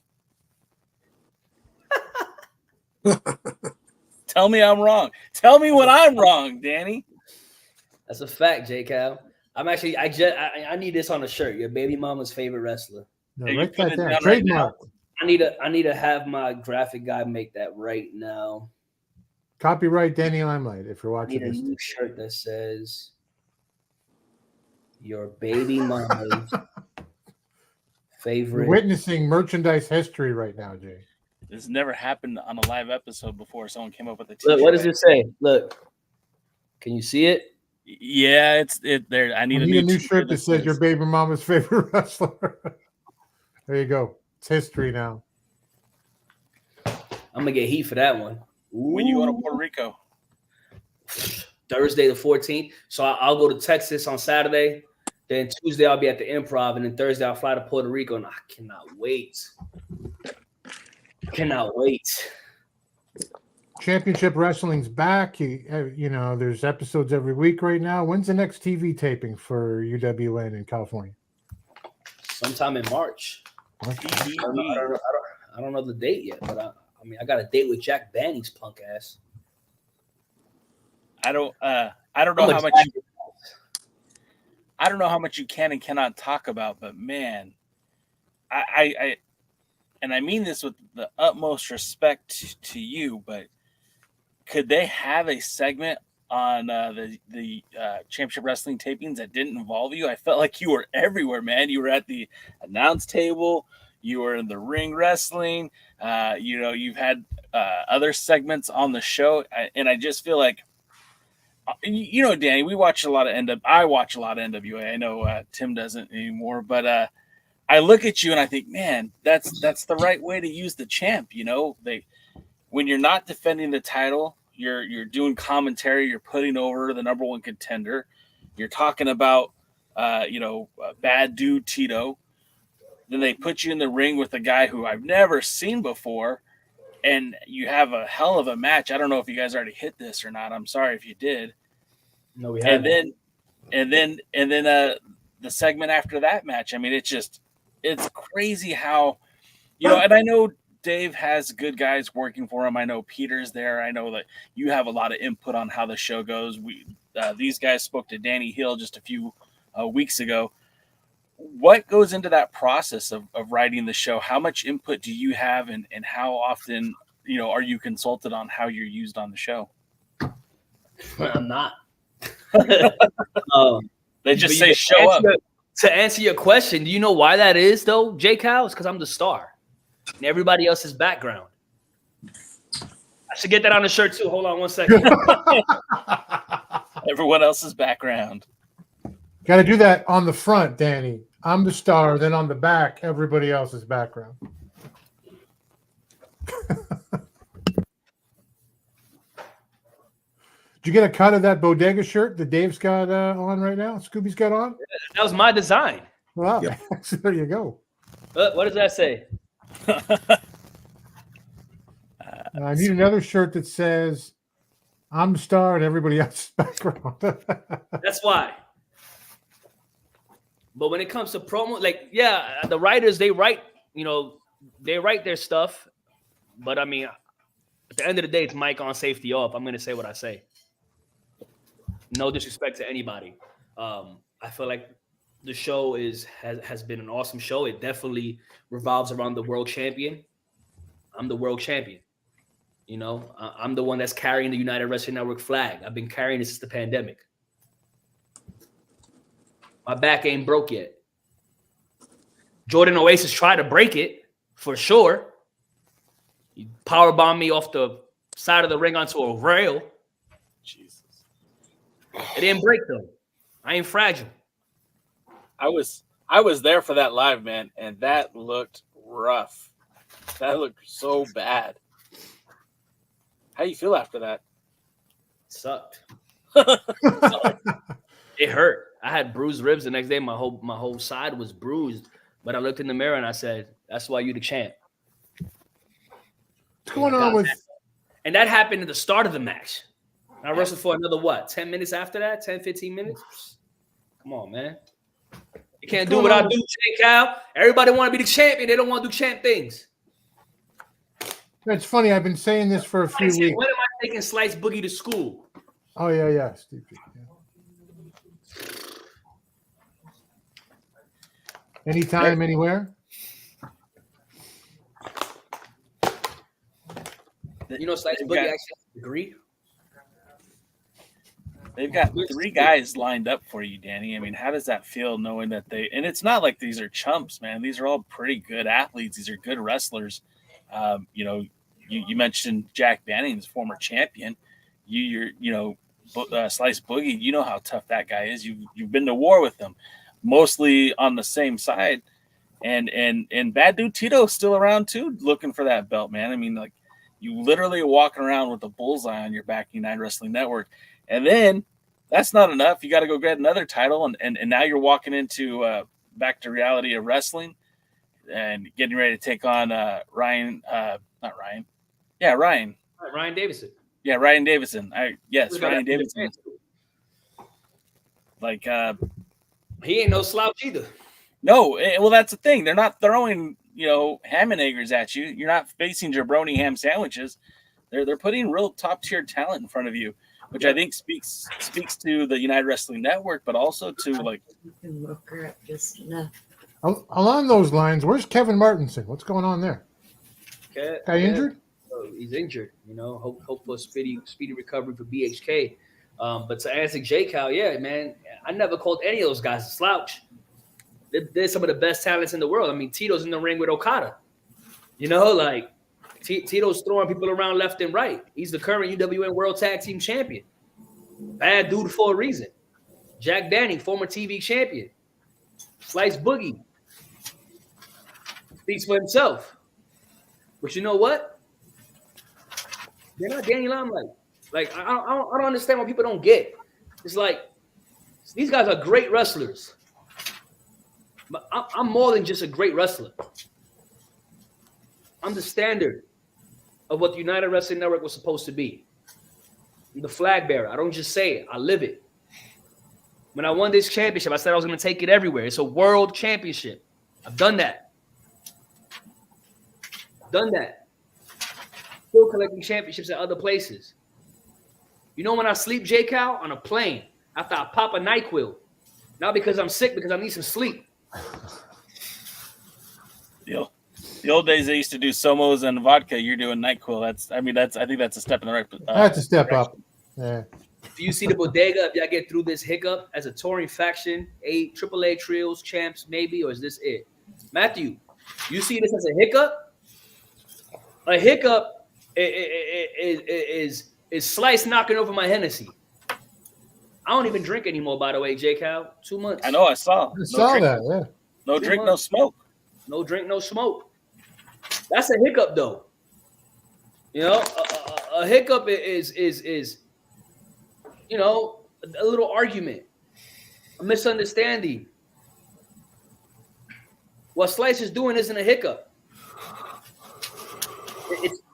Tell me I'm wrong. Tell me when I'm wrong, Danny. That's a fact, J. Cal. I need this on a shirt. Your baby mama's favorite wrestler. No, write that down. Trademark. I need to have my graphic guy make that right now. Copyright Danny Limelight if you're watching I need this. a new shirt that says your baby mama's favorite. You're witnessing merchandise history right now, Jay. This never happened on a live episode before. Someone came up with a t-shirt. Look, what does it say? Look. Can you see it? Yeah, it's there. I need a new shirt that says your baby mama's favorite wrestler. There you go. It's history now. I'm gonna get heat for that one. Ooh. When you go to Puerto Rico? Thursday the 14th. So I'll go to Texas on Saturday. Then Tuesday I'll be at the Improv, and then Thursday I'll fly to Puerto Rico, and I cannot wait. Championship Wrestling's back. You know, there's episodes every week right now. When's the next TV taping for UWN in California? Sometime in March. I don't know the date yet, but I got a date with Jack Banny's punk ass. I don't know how much you can and cannot talk about, but man, I mean this with the utmost respect to you, but could they have a segment on the Championship Wrestling tapings that didn't involve you? I felt like you were everywhere, man. You were at the announce table. You were in the ring wrestling. You've had other segments on the show, and I just feel like, Danny, I watch a lot of NWA. I know Tim doesn't anymore, but I look at you and I think, man, that's the right way to use the champ. When you're not defending the title, you're doing commentary. You're putting over the number one contender. You're talking about bad dude Tito. Then they put you in the ring with a guy who I've never seen before, and you have a hell of a match. I don't know if you guys already hit this or not. I'm sorry if you did. No, we haven't. And then the segment after that match. I mean, it's crazy how, and I know Dave has good guys working for him. I know Peter's there. I know that you have a lot of input on how the show goes. These guys spoke to Danny Hill just a few weeks ago. What goes into that process of writing the show? How much input do you have, and how often, are you consulted on how you're used on the show? I'm not. They just say to show up. To answer your question, do you know why that is, though, J. Cal? It's because I'm the star and everybody else's background. I should get that on the shirt, too. Hold on one second. Everyone else's background. Got to do that on the front, Danny. I'm the star. Then on the back, everybody else's background. Did you get a cut of that bodega shirt that Dave's got on right now? Scooby's got on? That was my design. Wow. Yep. So there you go. What does that say? I need another shirt that says, I'm the star and everybody else's background. That's why. But when it comes to promo, like, yeah, the writers, they write their stuff. But, I mean, at the end of the day, it's mic on, safety off. I'm going to say what I say. No disrespect to anybody. I feel like the show has been an awesome show. It definitely revolves around the world champion. I'm the world champion. You know, I'm the one that's carrying the United Wrestling Network flag. I've been carrying it since the pandemic. My back ain't broke yet. Jordan Oasis tried to break it, for sure. He powerbombed me off the side of the ring onto a rail. Jesus. It didn't break, though. I ain't fragile. I was there for that live, man, and that looked rough. That looked so bad. How you feel after that? It sucked. It hurt. I had bruised ribs the next day. My whole side was bruised. But I looked in the mirror and I said, "That's why you the champ." What's going on with? And that happened at the start of the match. I wrestled for another 10 minutes after that? 10, 15 minutes? Come on, man. You can't do what I do, J. Cal. Everybody want to be the champion. They don't want to do champ things. It's funny. I've been saying this for a few weeks. When am I taking Slice Boogie to school? Oh, yeah. Steve. Yeah. Anytime, anywhere. You know, Slice Boogie actually agree. They've got 3 guys lined up for you, Danny. I mean, how does that feel knowing that and it's not like these are chumps, man. These are all pretty good athletes. These are good wrestlers. You mentioned Jack Banning's former champion. Slice Boogie, you know how tough that guy is. You've been to war with him, mostly on the same side. And Bad Dude Tito's still around too, looking for that belt, man. I mean, like, you literally walking around with a bullseye on your back, United Wrestling Network. And then that's not enough. You got to go get another title. And now you're walking into back to reality of wrestling and getting ready to take on Ryan. Ryan Davison. Yeah, Ryan Davison. Ryan Davison. Like, he ain't no slouch either. No, well, that's the thing. They're not throwing, ham and eggers at you. You're not facing jabroni ham sandwiches. They're putting real top tier talent in front of you, which I think speaks to the United Wrestling Network, but also to like. You can look her up just enough. Along those lines, where's Kevin Martinson? What's going on there? Guy injured? He's injured. Hope for a speedy recovery for BHK. But to answer J. Cal, yeah, man, I never called any of those guys a slouch. They're some of the best talents in the world. I mean, Tito's in the ring with Okada. Tito's throwing people around left and right. He's the current UWN World Tag Team Champion. Bad dude for a reason. Jack Banning, former TV champion. Slice Boogie speaks for himself. But you know what? They're not Danny Limelight. Like, I don't understand why people don't get. It's like, these guys are great wrestlers. But I'm more than just a great wrestler. I'm the standard of what the United Wrestling Network was supposed to be. I'm the flag bearer. I don't just say it. I live it. When I won this championship, I said I was going to take it everywhere. It's a world championship. I've done that. Still collecting championships at other places. When I sleep, J. Cal, on a plane, after I pop a NyQuil, not because I'm sick, because I need some sleep. The old days they used to do somos and vodka. You're doing NyQuil. I think that's a step in the right. That's a step up. Yeah. Do you see the bodega if y'all get through this hiccup as a touring faction, AAA trios, champs, maybe, or is this it? Matthew, you see this as a hiccup? A hiccup is Slice knocking over my Hennessy. I don't even drink anymore, by the way, J Cal. 2 months. I know, I saw. I saw that, yeah. No drink, no smoke. No drink, no smoke. That's a hiccup, though. You know, a hiccup is you know, a little argument, a misunderstanding. What Slice is doing isn't a hiccup.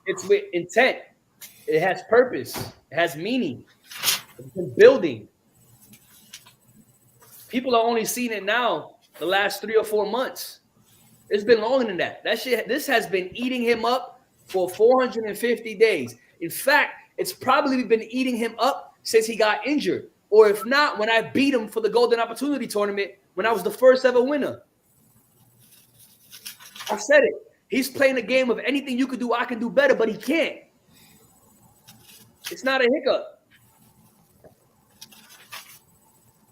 It's with intent. It has purpose. It has meaning. It's been building. People are only seeing it now the last 3 or 4 months. It's been longer than that. This has been eating him up for 450 days. In fact, it's probably been eating him up since he got injured. Or if not, when I beat him for the Golden Opportunity Tournament when I was the first ever winner. I've said it. He's playing a game of anything you could do, I can do better, but he can't. It's not a hiccup.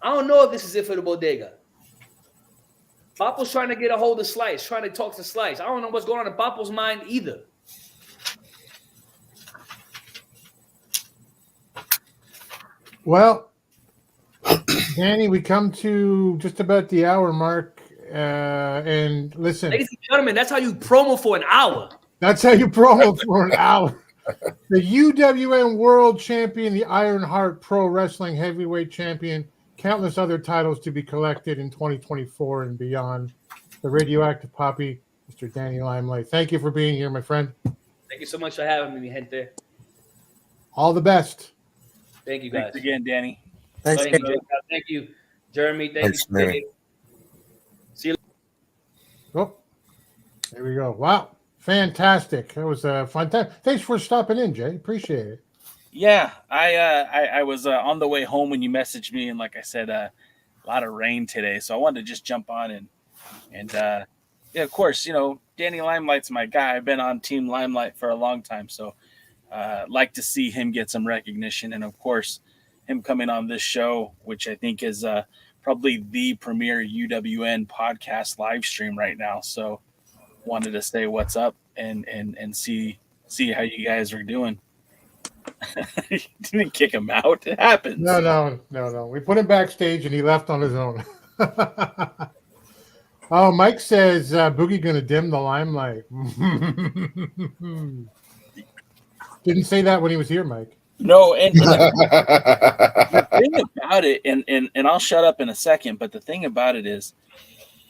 I don't know if this is it for the bodega. Papo's trying to get a hold of Slice, trying to talk to Slice. I don't know what's going on in Papo's mind either. Well, Danny, we come to just about the hour mark. And listen, ladies and gentlemen, that's how you promo for an hour. That's how you promo for an hour. The UWN World Champion, the Iron Heart Pro Wrestling Heavyweight Champion, countless other titles to be collected in 2024 and beyond. The Radioactive Papi, Mr. Danny Limelight. Thank you for being here, my friend. Thank you so much for having me, gente. All the best. Thank you, guys. Thanks again, Danny. Thanks. Thank you, Jeremy. Thanks, Danny. See you. Oh, there we go. Wow. Fantastic. That was a fun time. Thanks for stopping in, Jay. Appreciate it. Yeah, I was on the way home when you messaged me, and like I said, a lot of rain today, so I wanted to just jump on and yeah, of course, you know, Danny Limelight's my guy. I've been on Team Limelight for a long time, so like to see him get some recognition, and of course, him coming on this show, which I think is probably the premier UWN podcast live stream right now. So wanted to say what's up and see how you guys are doing. Didn't kick him out. It happens. No. We put him backstage and he left on his own. Oh, Mike says Boogie gonna dim the limelight. Didn't say that when he was here, Mike. No, and the thing about it, and I'll shut up in a second, but the thing about it is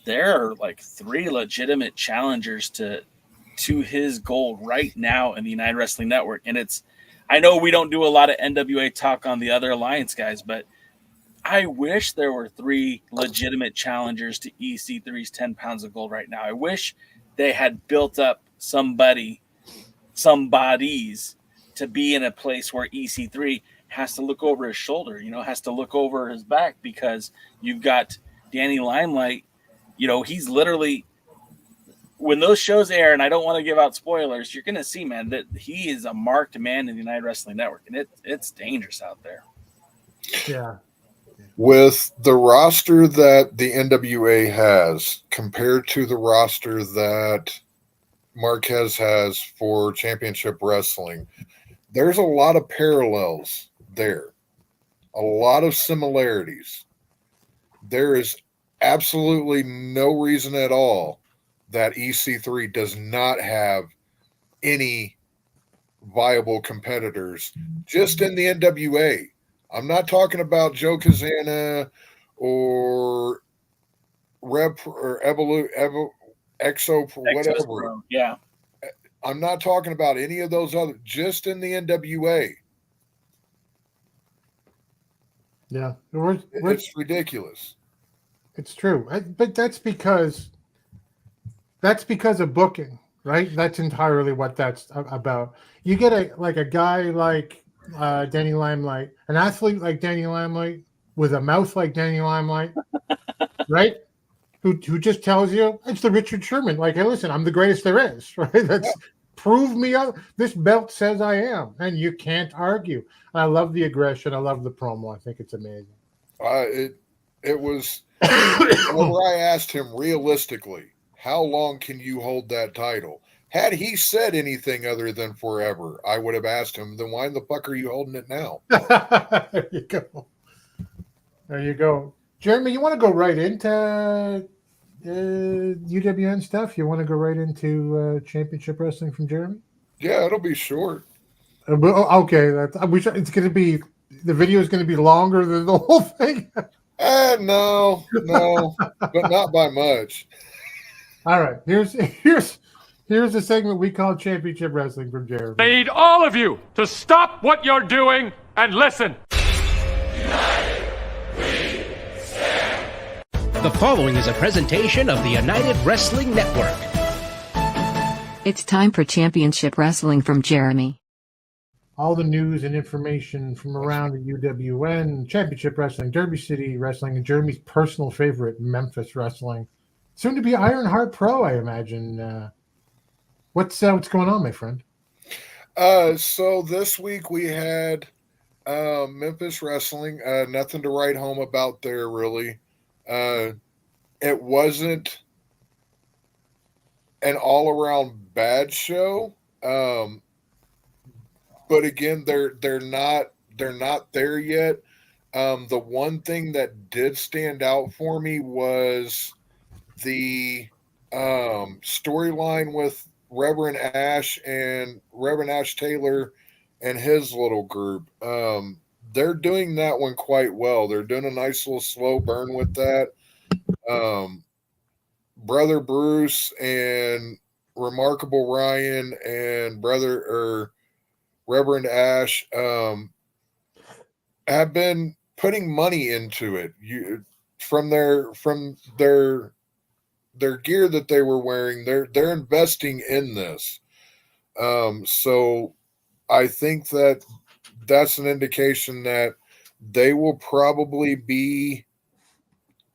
there are like 3 legitimate challengers to his goal right now in the United Wrestling Network. And I know we don't do a lot of NWA talk on the other alliance guys, but I wish there were 3 legitimate challengers to EC3's 10 pounds of gold right now. I wish they had built up somebodies to be in a place where EC3 has to look over his shoulder, you know, has to look over his back, because you've got Danny Limelight, you know, he's literally, when those shows air, and I don't want to give out spoilers, you're going to see, man, that he is a marked man in the United Wrestling Network, and it's dangerous out there. Yeah. With the roster that the NWA has compared to the roster that Marquez has for championship wrestling, there's a lot of parallels there, a lot of similarities. There is absolutely no reason at all that EC3 does not have any viable competitors just in the NWA. I'm not talking about Joe Kazana or Rep or Exo, whatever. Yeah. I'm not talking about any of those other, just in the NWA. Yeah. It's ridiculous. It's true. But that's because of booking, right? That's entirely what that's about. You get a guy like Danny Limelight, an athlete like Danny Limelight, with a mouth like Danny Limelight, right? Who just tells you it's the Richard Sherman. Like, hey, listen, I'm the greatest there is, right? Prove me up. This belt says I am, and you can't argue. I love the aggression. I love the promo. I think it's amazing. It was whenever I asked him realistically, how long can you hold that title? Had he said anything other than forever, I would have asked him, then why the fuck are you holding it now? There you go. There you go. Jeremy, you want to go right into UWN stuff? You want to go right into championship wrestling from Jeremy? Yeah, it'll be short. Okay, it's going to be, the video is going to be longer than the whole thing. No, but not by much. All right, here's the segment we call Championship Wrestling from Jeremy. I need all of you to stop what you're doing and listen. The following is a presentation of the United Wrestling Network. It's time for Championship Wrestling from Jeremy. All the news and information from around the UWN, Championship Wrestling, Derby City Wrestling, and Jeremy's personal favorite, Memphis Wrestling. Soon to be Ironheart Pro, I imagine. What's going on, my friend? So this week we had Memphis Wrestling. Nothing to write home about there, really. It wasn't an all-around bad show. But again, they're not there yet. The one thing that did stand out for me was the storyline with Reverend Ash Taylor and his little group. They're doing that one quite well. They're doing a nice little slow burn with that. Brother Bruce and Remarkable Ryan and Reverend Ash have been putting money into it. From their gear that they were wearing, they're investing in this. So I think that's an indication that they will probably be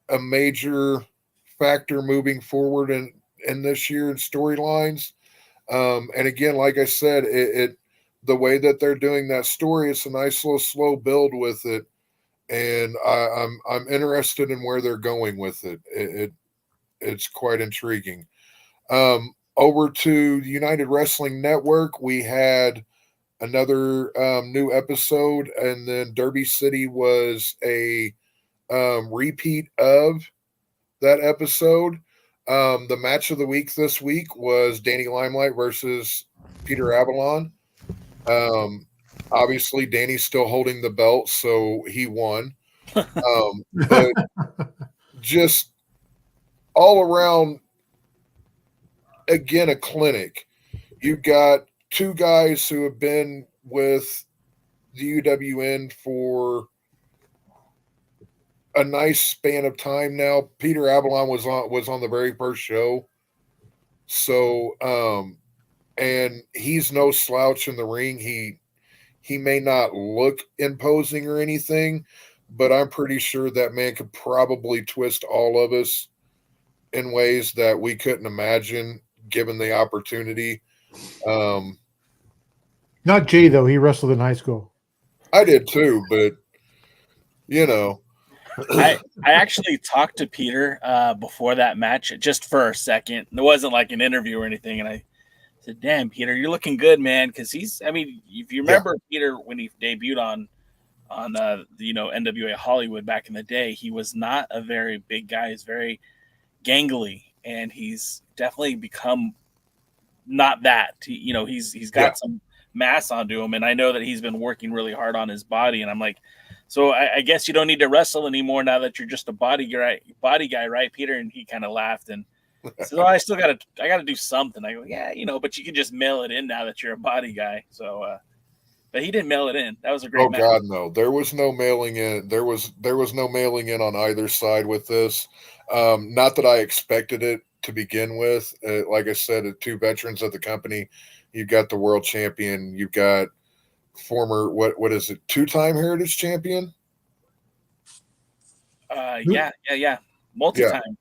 a major factor moving forward in this year in storylines. And again, like I said, the way that they're doing that story, it's a nice little slow build with it, and I'm interested in where they're going with it. It's quite intriguing. Over to the United Wrestling Network, we had another new episode, and then Derby City was a repeat of that episode. The match of the week this week was Danny Limelight versus Peter Avalon. Obviously Danny's still holding the belt, so he won. But just all around, again, a clinic. You've got two guys who have been with the UWN for a nice span of time now. Peter Avalon was on the very first show. So, and he's no slouch in the ring. He may not look imposing or anything, but I'm pretty sure that man could probably twist all of us in ways that we couldn't imagine given the opportunity. Not Jay, though. He wrestled in high school. I did too, but you know. I actually talked to Peter before that match just for a second. It wasn't like an interview or anything, and I said, "Damn, Peter, you're looking good, man." Because I mean, if you remember Peter when he debuted on NWA Hollywood back in the day, he was not a very big guy. He's very gangly, and he's definitely become not that. He's got some mass onto him, and I know that he's been working really hard on his body. And I'm like, so I guess you don't need to wrestle anymore now that you're just a body guy, right, Peter? And he kind of laughed and said, "Oh, I gotta do something." I go, "Yeah, but you can just mail it in now that you're a body guy." So, but he didn't mail it in. That was a great match. Oh God, no! There was no mailing in. There was no mailing in on either side with this. Not that I expected it to begin with. Like I said, two veterans of the company. You've got the world champion. You've got former what is it? 2-time Heritage champion. Yeah. Multi-time.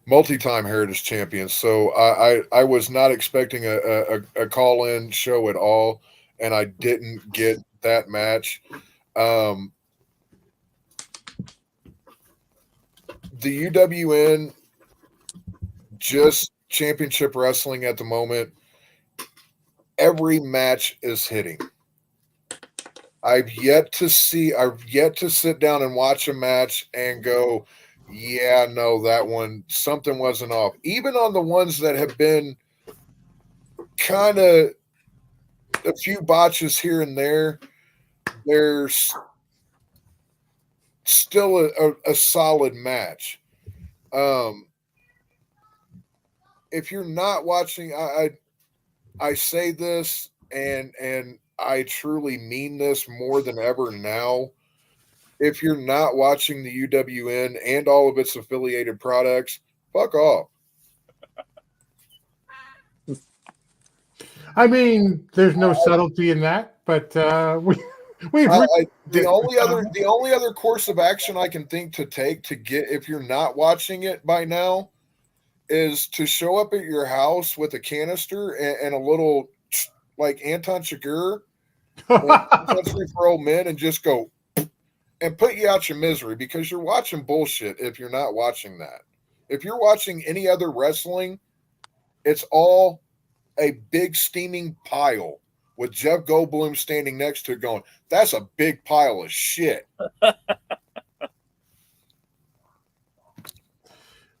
multi-time Heritage champions. So I was not expecting a call-in show at all, and I didn't get that match. The UWN, just championship wrestling at the moment. Every match is hitting. I've yet to sit down and watch a match and go, yeah, no, that one, something wasn't off. Even on the ones that have been kind of a few botches here and there, there's still a solid match. If you're not watching, I say this and I truly mean this more than ever now. If you're not watching the UWN and all of its affiliated products, fuck off. I mean, there's no subtlety in that, but the only other course of action I can think to take to get, if you're not watching it by now, is to show up at your house with a canister and a little like Anton Chigurh, country for old men, and just go and put you out your misery, because you're watching bullshit if you're not watching that. If you're watching any other wrestling, it's all a big steaming pile with Jeff Goldblum standing next to it going, that's a big pile of shit.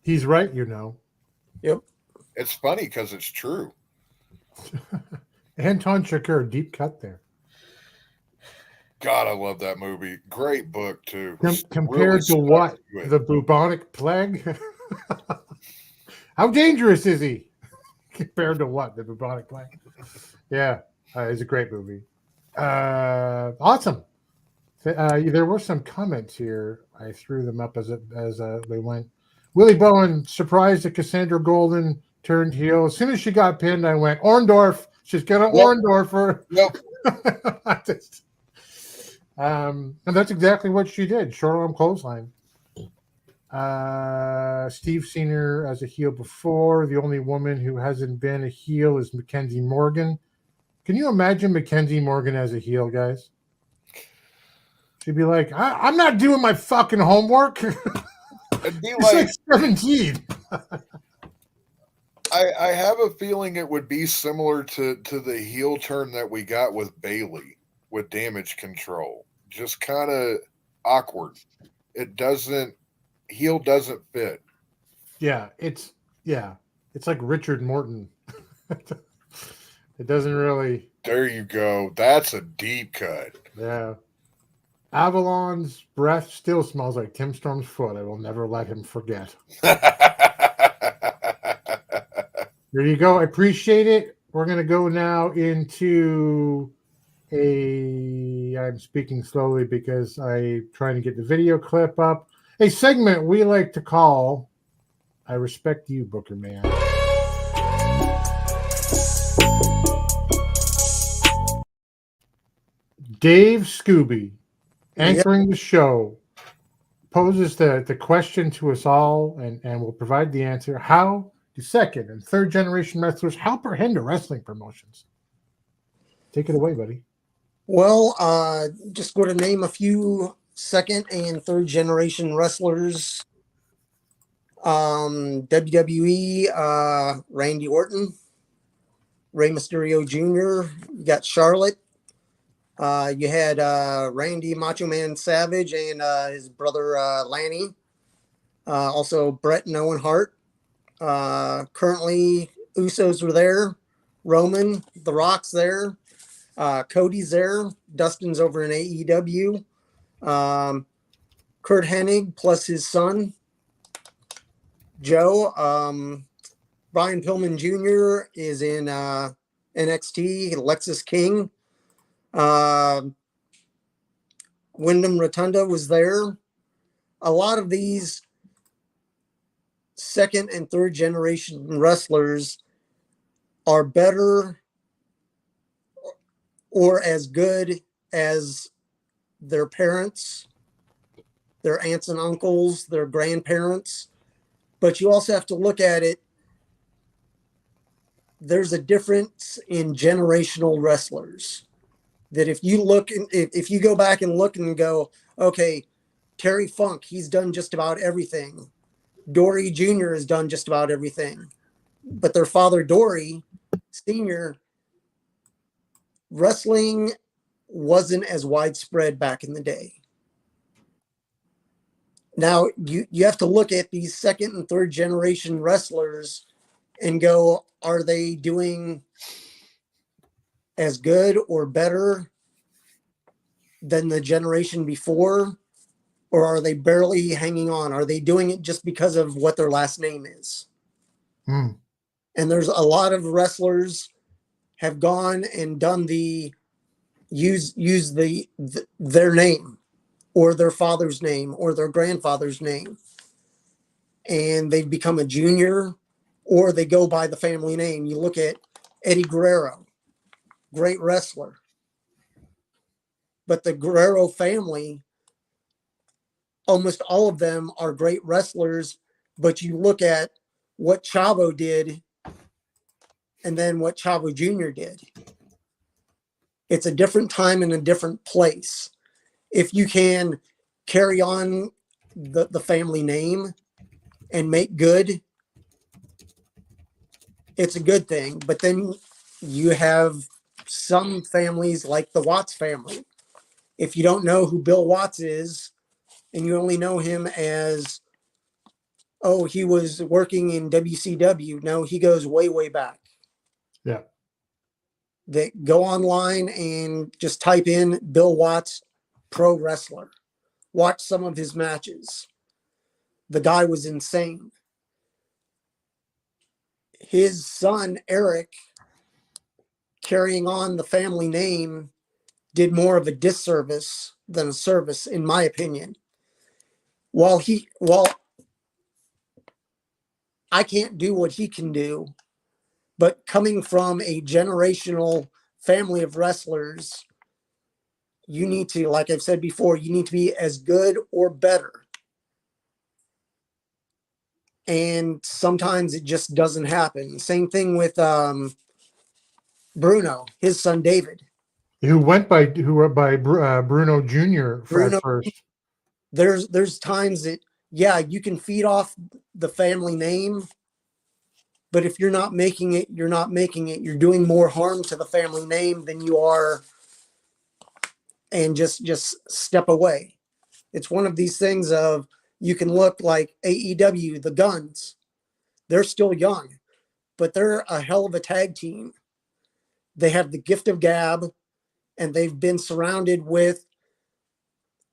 He's right, you know. Yep. It's funny because it's true. Anton Chigurh, deep cut there. God, I love that movie. Great book, too. Compared to what? The bubonic plague? How dangerous is he? Compared to what? The bubonic plague? Yeah, it's a great movie. Awesome. There were some comments here. I threw them up as they went. Willie Bowen surprised that Cassandra Golden turned heel. As soon as she got pinned, I went, Orndorff. She's going to Orndorff her. Yep. And that's exactly what she did. Short arm clothesline. Steve seen her as a heel before. The only woman who hasn't been a heel is Mackenzie Morgan. Can you imagine Mackenzie Morgan as a heel, guys? She'd be like, I'm not doing my fucking homework. It'd be like 17. I have a feeling it would be similar to the heel turn that we got with Bayley with Damage Control. Just kind of awkward. Heel doesn't fit. Yeah, it's like Richard Morton. It doesn't really. There you go. That's a deep cut. Yeah. Avalon's breath still smells like Tim Storm's foot. I will never let him forget. There you go. I appreciate it. We're going to go now into I'm speaking slowly because I'm trying to get the video clip up. A segment we like to call I Respect You, Booker Man. Dave Scooby, anchoring the show, poses the question to us all and will provide the answer. How do second and third generation wrestlers help or hinder wrestling promotions? Take it away, buddy. Well, just going to name a few second and third generation wrestlers. WWE, Randy Orton, Rey Mysterio Jr., you got Charlotte. You had Randy Macho Man Savage and his brother Lanny. Also Brett and Owen Hart. Currently, Usos were there. Roman, The Rock's there. Cody's there. Dustin's over in AEW. Kurt Hennig plus his son, Joe. Brian Pillman Jr. is in NXT. Lexus King. Wyndham Rotunda was there. A lot of these second and third generation wrestlers are better or as good as their parents, their aunts and uncles, their grandparents. But you also have to look at it. There's a difference in generational wrestlers that if you go back and look and go, okay, Terry Funk, he's done just about everything. Dory Jr. has done just about everything. But their father, Dory Sr., wrestling wasn't as widespread back in the day. Now, you have to look at these second and third generation wrestlers and go, are they doing as good or better than the generation before? Or are they barely hanging on? Are they doing it just because of what their last name is? Mm. And there's a lot of wrestlers have gone and done the use their name or their father's name or their grandfather's name. And they've become a junior, or they go by the family name. You look at Eddie Guerrero, great wrestler. But the Guerrero family, almost all of them are great wrestlers, but you look at what Chavo did and then what Chavo Jr. did. It's a different time and a different place. If you can carry on the family name and make good, it's a good thing. But then you have some families like the Watts family. If you don't know who Bill Watts is, and you only know him as, oh, he was working in WCW. No, he goes way, way back. Yeah. That go online and just type in Bill Watts pro wrestler. Watch some of his matches. The guy was insane. His son, Eric, carrying on the family name, did more of a disservice than a service, in my opinion. While I can't do what he can do, but coming from a generational family of wrestlers, you need to, like I've said before, you need to be as good or better. And sometimes it just doesn't happen. Same thing with Bruno, his son David. Who went by Bruno Jr. Bruno, at first. There's times that, yeah, you can feed off the family name, but if you're not making it, you're not making it. You're doing more harm to the family name than you are, and just step away. It's one of these things of, you can look like AEW, the Guns. They're still young, but they're a hell of a tag team. They have the gift of gab, and they've been surrounded with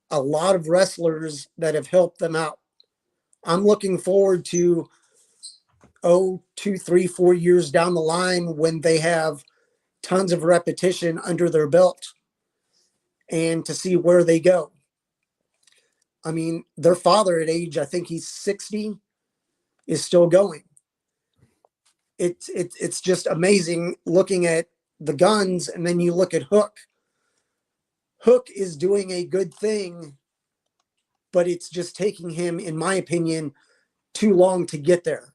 a lot of wrestlers that have helped them out. I'm looking forward to 2, 3, 4 years down the line when they have tons of repetition under their belt and to see where they go. I mean, their father at age, I think he's 60, is still going. It's just amazing looking at the Guns, and then you look at Hook. Hook is doing a good thing, but it's just taking him, in my opinion, too long to get there.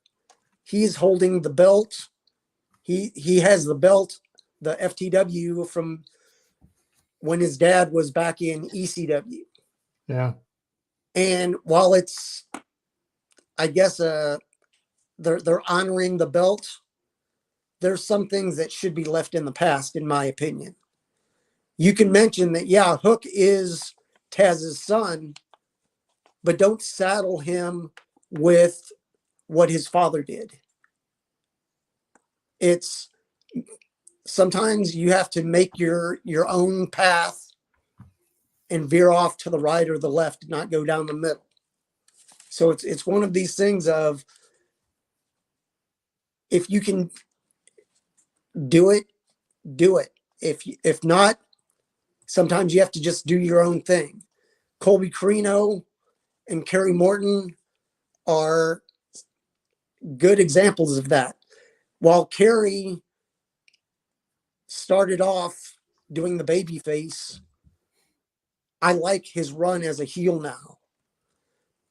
He's holding the belt. He has the belt, the FTW, from when his dad was back in ECW. Yeah. And while it's, I guess, they're honoring the belt, there's some things that should be left in the past, in my opinion. You can mention that, yeah, Hook is Taz's son, but don't saddle him with what his father did. It's sometimes you have to make your own path and veer off to the right or the left, not go down the middle. So it's one of these things of, if you can do it, do it. If not, sometimes you have to just do your own thing. Colby Carino and Kerry Morton are good examples of that. While Kerry started off doing the baby face, I like his run as a heel now.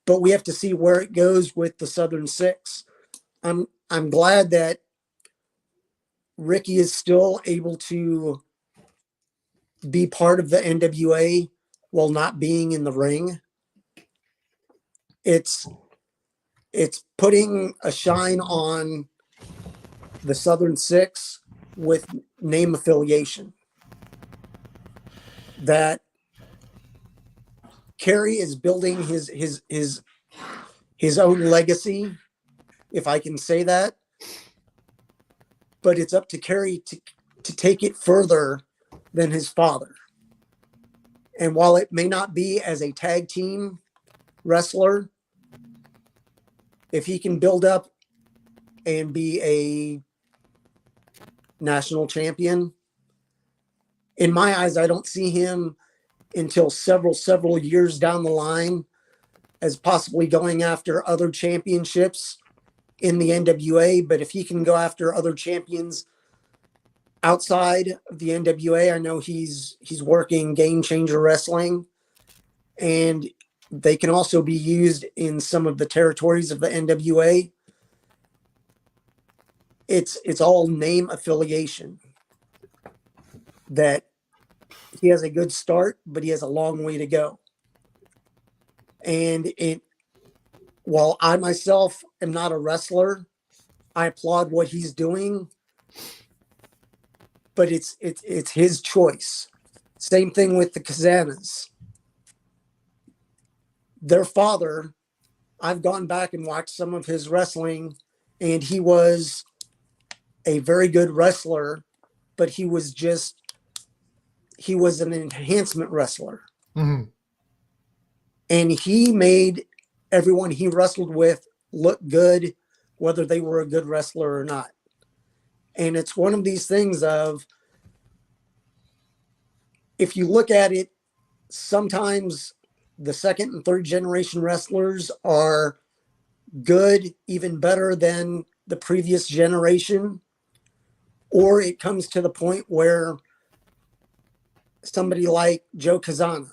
but we have to see where it goes with the Southern Six. I'm glad that Ricky is still able to be part of the NWA while not being in the ring. It's putting a shine on the Southern Six with name affiliation. That Kerry is building his own legacy, if I can say that. But it's up to Kerry to take it further than his father. And while it may not be as a tag team wrestler, if he can build up and be a national champion, in my eyes, I don't see him until several years down the line as possibly going after other championships in the NWA. But if he can go after other champions outside of the NWA, I know he's working Game Changer Wrestling, and they can also be used in some of the territories of the NWA. It's all name affiliation. That he has a good start, but he has a long way to go. And while I myself am not a wrestler, I applaud what he's doing, but it's his choice. Same thing with the Kazanas. Their father, I've gone back and watched some of his wrestling, and he was a very good wrestler, but he was an enhancement wrestler. Mm-hmm. And he made everyone he wrestled with look good, whether they were a good wrestler or not. And it's one of these things of, if you look at it, sometimes the second and third generation wrestlers are good, even better than the previous generation. Or it comes to the point where somebody like Joe Kazana,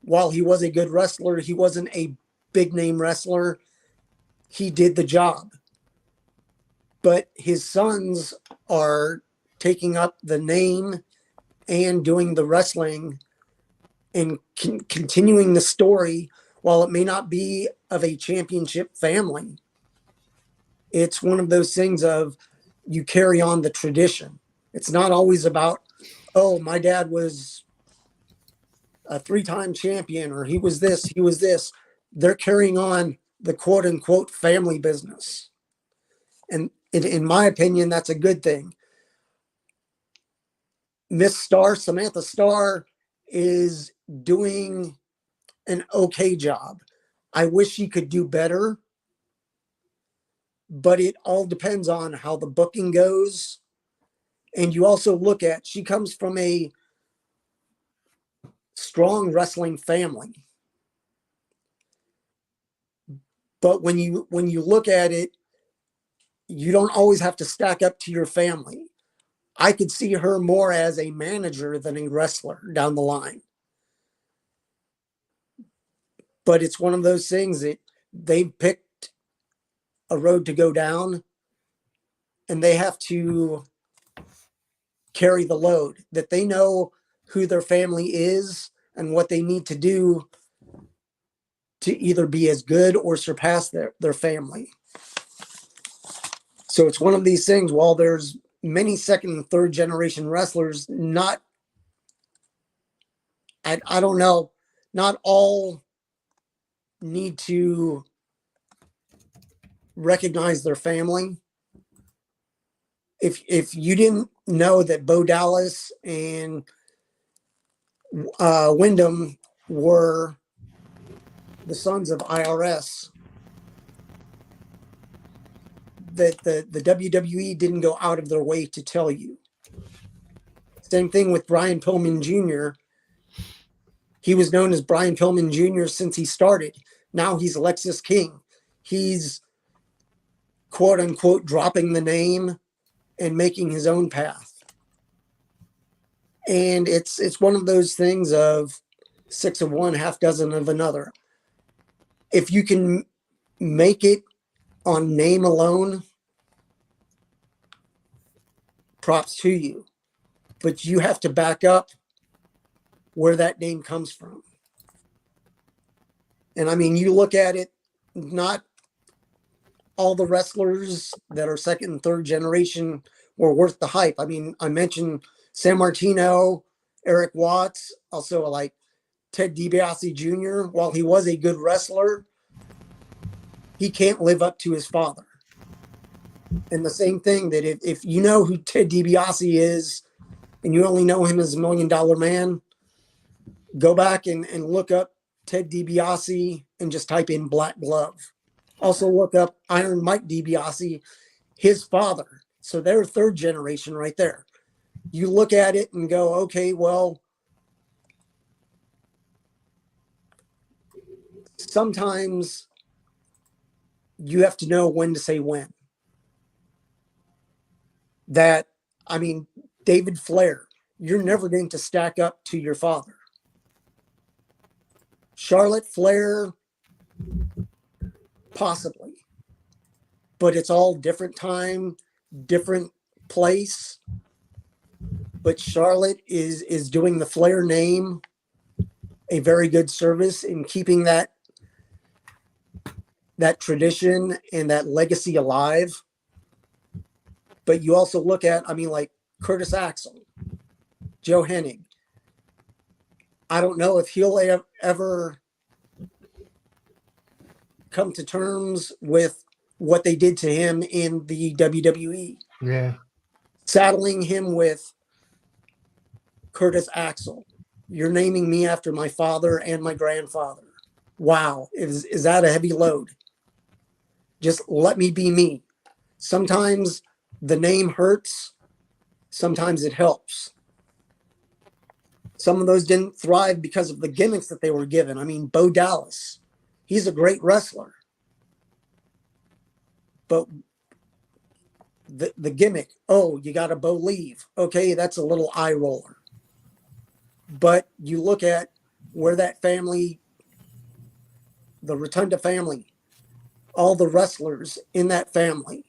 while he was a good wrestler, he wasn't a big name wrestler. He did the job. But his sons are taking up the name and doing the wrestling and continuing the story. While it may not be of a championship family, it's one of those things of you carry on the tradition. It's not always about, oh, my dad was a 3-time champion, or he was this, he was this. They're carrying on the quote unquote family business. And in my opinion, that's a good thing. Miss Starr, Samantha Starr, is doing an okay job. I wish she could do better, but it all depends on how the booking goes. And you also look at, she comes from a strong wrestling family. But when you look at it, you don't always have to stack up to your family. I could see her more as a manager than a wrestler down the line. But it's one of those things that they've picked a road to go down, and they have to carry the load, that they know who their family is and what they need to do to either be as good or surpass their family. So it's one of these things, while there's many second and third generation wrestlers, I don't know, not all need to recognize their family. If you didn't know that Bo Dallas and Wyndham were the sons of IRS, that the WWE didn't go out of their way to tell you. Same thing with Brian Pillman Jr. He was known as Brian Pillman Jr. since he started. Now he's Alexis King. He's quote unquote dropping the name and making his own path. And it's one of those things of 6 of one, half dozen of another. if you can make it on name alone, props to you. But you have to back up where that name comes from. And I mean, you look at it, not all the wrestlers that are second and third generation were worth the hype. I mean, I mentioned San Martino, Eric Watts, also like Ted DiBiase Jr. While he was a good wrestler, he can't live up to his father. And the same thing that if you know who Ted DiBiase is and you only know him as $1 Million Man, go back and look up Ted DiBiase and just type in Black Glove. Also look up Iron Mike DiBiase, his father. So they're third generation right there. You look at it and go, okay, well, sometimes you have to know when to say when. That, I mean, David Flair, you're never going to stack up to your father. Charlotte Flair, possibly. But it's all different time, different place. But Charlotte is doing the Flair name a very good service in keeping that tradition and that legacy alive. But you also look at, I mean, like Curtis Axel, Joe Hennig. I don't know if he'll ever come to terms with what they did to him in the WWE. Yeah. Saddling him with Curtis Axel. You're naming me after my father and my grandfather. Wow. Is that a heavy load? Just let me be me. Sometimes the name hurts. Sometimes it helps. Some of those didn't thrive because of the gimmicks that they were given. I mean, Bo Dallas, he's a great wrestler. But the gimmick, oh, you got a Bo leave. Okay, that's a little eye roller. But you look at where that family, the Rotunda family, all the wrestlers in that family,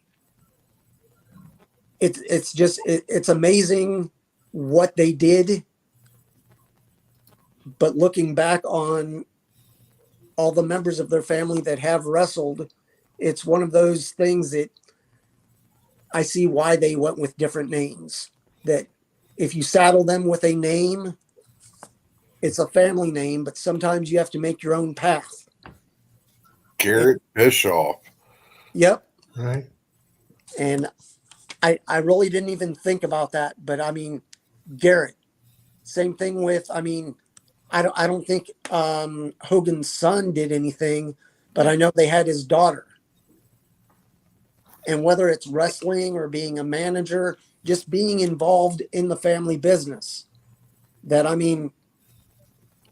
it's amazing what they did. But looking back on all the members of their family that have wrestled, it's one of those things that I see why they went with different names. That if you saddle them with a name, it's a family name, but sometimes you have to make your own path. Garrett Bischoff. Yep. Right. And I really didn't even think about that, but I mean, Garrett, same thing with, I mean, I don't think Hogan's son did anything, but I know they had his daughter. And whether it's wrestling or being a manager, just being involved in the family business. That, I mean,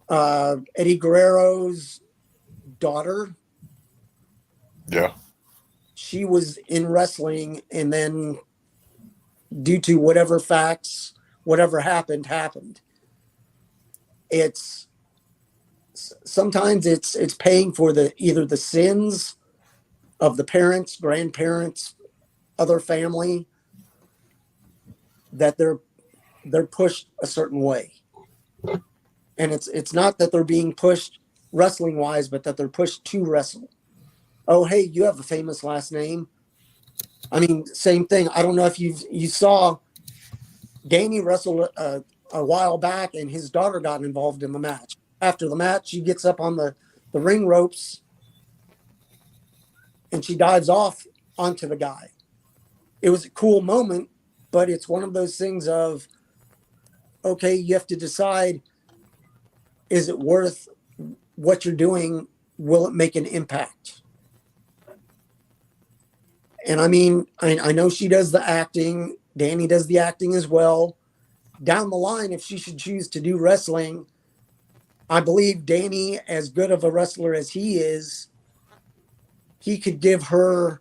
Eddie Guerrero's daughter. Yeah. She was in wrestling, and then due to whatever facts, whatever happened. It's sometimes it's paying for either the sins of the parents, grandparents, other family, that they're pushed a certain way. And it's not that they're being pushed wrestling wise, but that they're pushed to wrestle. Oh, hey, you have a famous last name. I mean, same thing. I don't know if you saw Danny wrestle a while back, and his daughter got involved in the match. After the match, she gets up on the ring ropes and she dives off onto the guy. It was a cool moment, but it's one of those things of, okay, you have to decide, is it worth what you're doing? Will it make an impact? And I mean, I know she does the acting. Danny does the acting as well. Down the line, if she should choose to do wrestling, I believe Danny, as good of a wrestler as he is, he could give her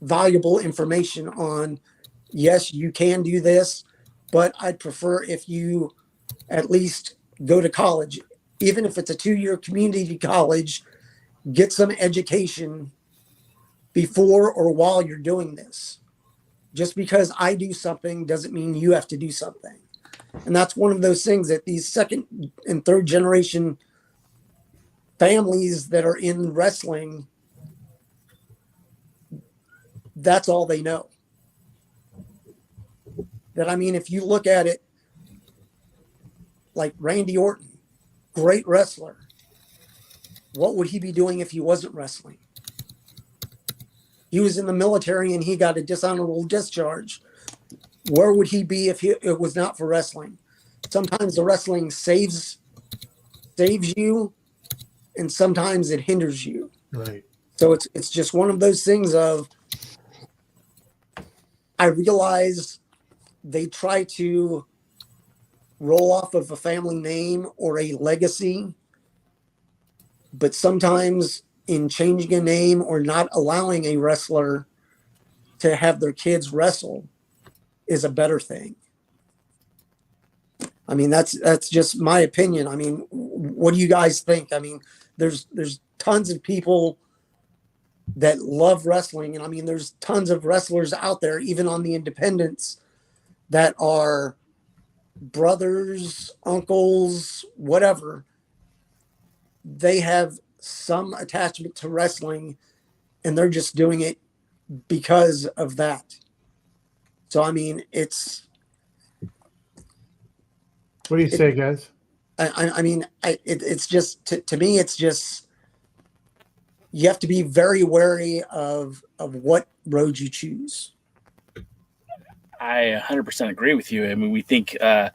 valuable information on, yes, you can do this, but I'd prefer if you at least go to college even if it's a 2-year community college, get some education before or while you're doing this. Just because I do something doesn't mean you have to do something. And that's one of those things that these second and third generation families that are in wrestling, that's all they know. That, I mean, if you look at it, like Randy Orton, great wrestler. What would he be doing if he wasn't wrestling? He was in the military and he got a dishonorable discharge. Where would he be if it was not for wrestling? Sometimes the wrestling saves you, and sometimes it hinders you. Right. So it's just one of those things of, I realize they try to roll off of a family name or a legacy, but sometimes in changing a name or not allowing a wrestler to have their kids wrestle is a better thing. I mean, that's just my opinion. I mean, what do you guys think? I mean, there's tons of people that love wrestling, and I mean, there's tons of wrestlers out there, even on the independents, that are brothers, uncles, whatever. They have some attachment to wrestling, and they're just doing it because of that. So, I mean, it's... What do you say, guys? I mean, it's just, to me, it's just, you have to be very wary of what road you choose. I 100% agree with you. I mean, we think the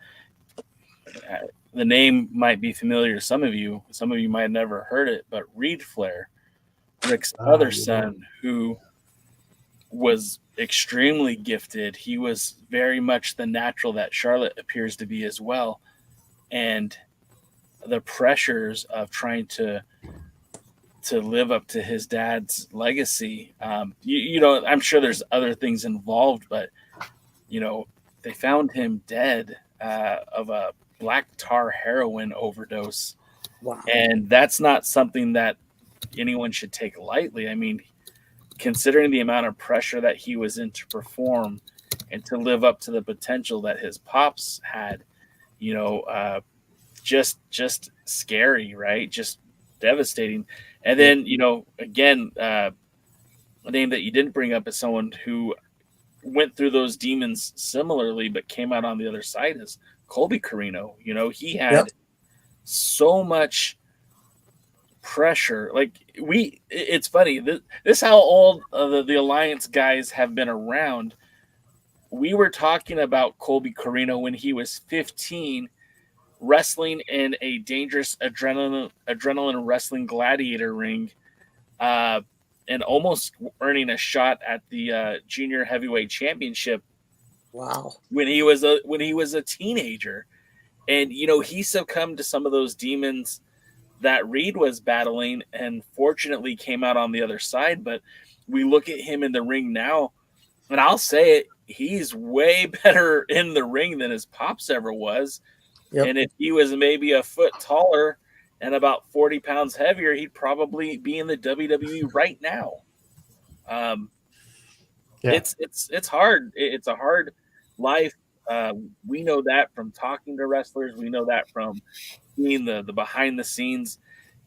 name might be familiar to some of you. Some of you might have never heard it, but Reed Flair, Rick's other son, who was extremely gifted. He was very much the natural that Charlotte appears to be as well. And the pressures of trying to live up to his dad's legacy, you know, I'm sure there's other things involved, but you know, they found him dead of a black tar heroin overdose. Wow. And that's not something that anyone should take lightly. I mean, considering the amount of pressure that he was in to perform and to live up to the potential that his pops had, you know, just scary, right? Just devastating. And then, you know, again, a name that you didn't bring up as someone who went through those demons similarly, but came out on the other side is Colby Carino. You know, he had so much pressure. Like it's funny. This how old the Alliance guys have been around. We were talking about Colby Carino when he was 15, wrestling in a dangerous adrenaline wrestling gladiator ring, and almost earning a shot at the junior heavyweight championship. Wow! When he was a teenager, and you know, he succumbed to some of those demons that Reed was battling, and fortunately came out on the other side. But we look at him in the ring now, and I'll say it, he's way better in the ring than his pops ever was. Yep. And if he was maybe a foot taller and about 40 pounds heavier, he'd probably be in the WWE right now. It's hard. It's a hard life. We know that from talking to wrestlers. We know that from seeing the behind the scenes.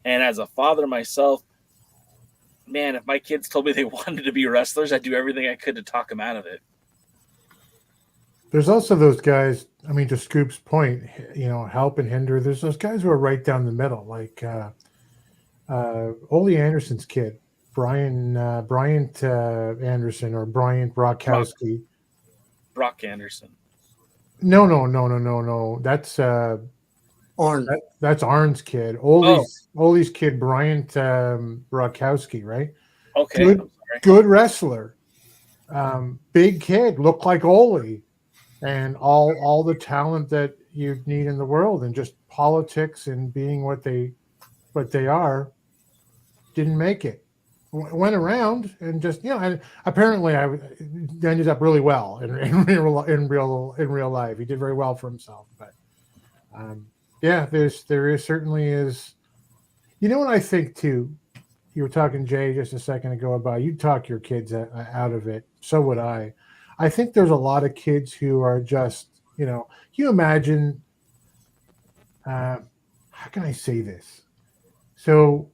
And as a father myself, man, if my kids told me they wanted to be wrestlers, I'd do everything I could to talk them out of it. There's also those guys, I mean, to Scoop's point, you know, help and hinder. There's those guys who are right down the middle, like Ole Anderson's kid, Bryant Anderson, or Bryant Brockowski. Brock Anderson. No. That's Arn. That's Arn's kid. Ole's kid, Bryant Brockowski, right? Okay. Good wrestler. Big kid, looked like Ole. And all the talent that you need in the world, and just politics and being what they are, didn't make it. Went around and just, you know, and apparently I ended up really well in real life. He did very well for himself, but Yeah, there is certainly is. You know what I think too? You were talking, Jay, just a second ago about you talk your kids out of it. So would I. I think there's a lot of kids who are just, you imagine, how can I say this? So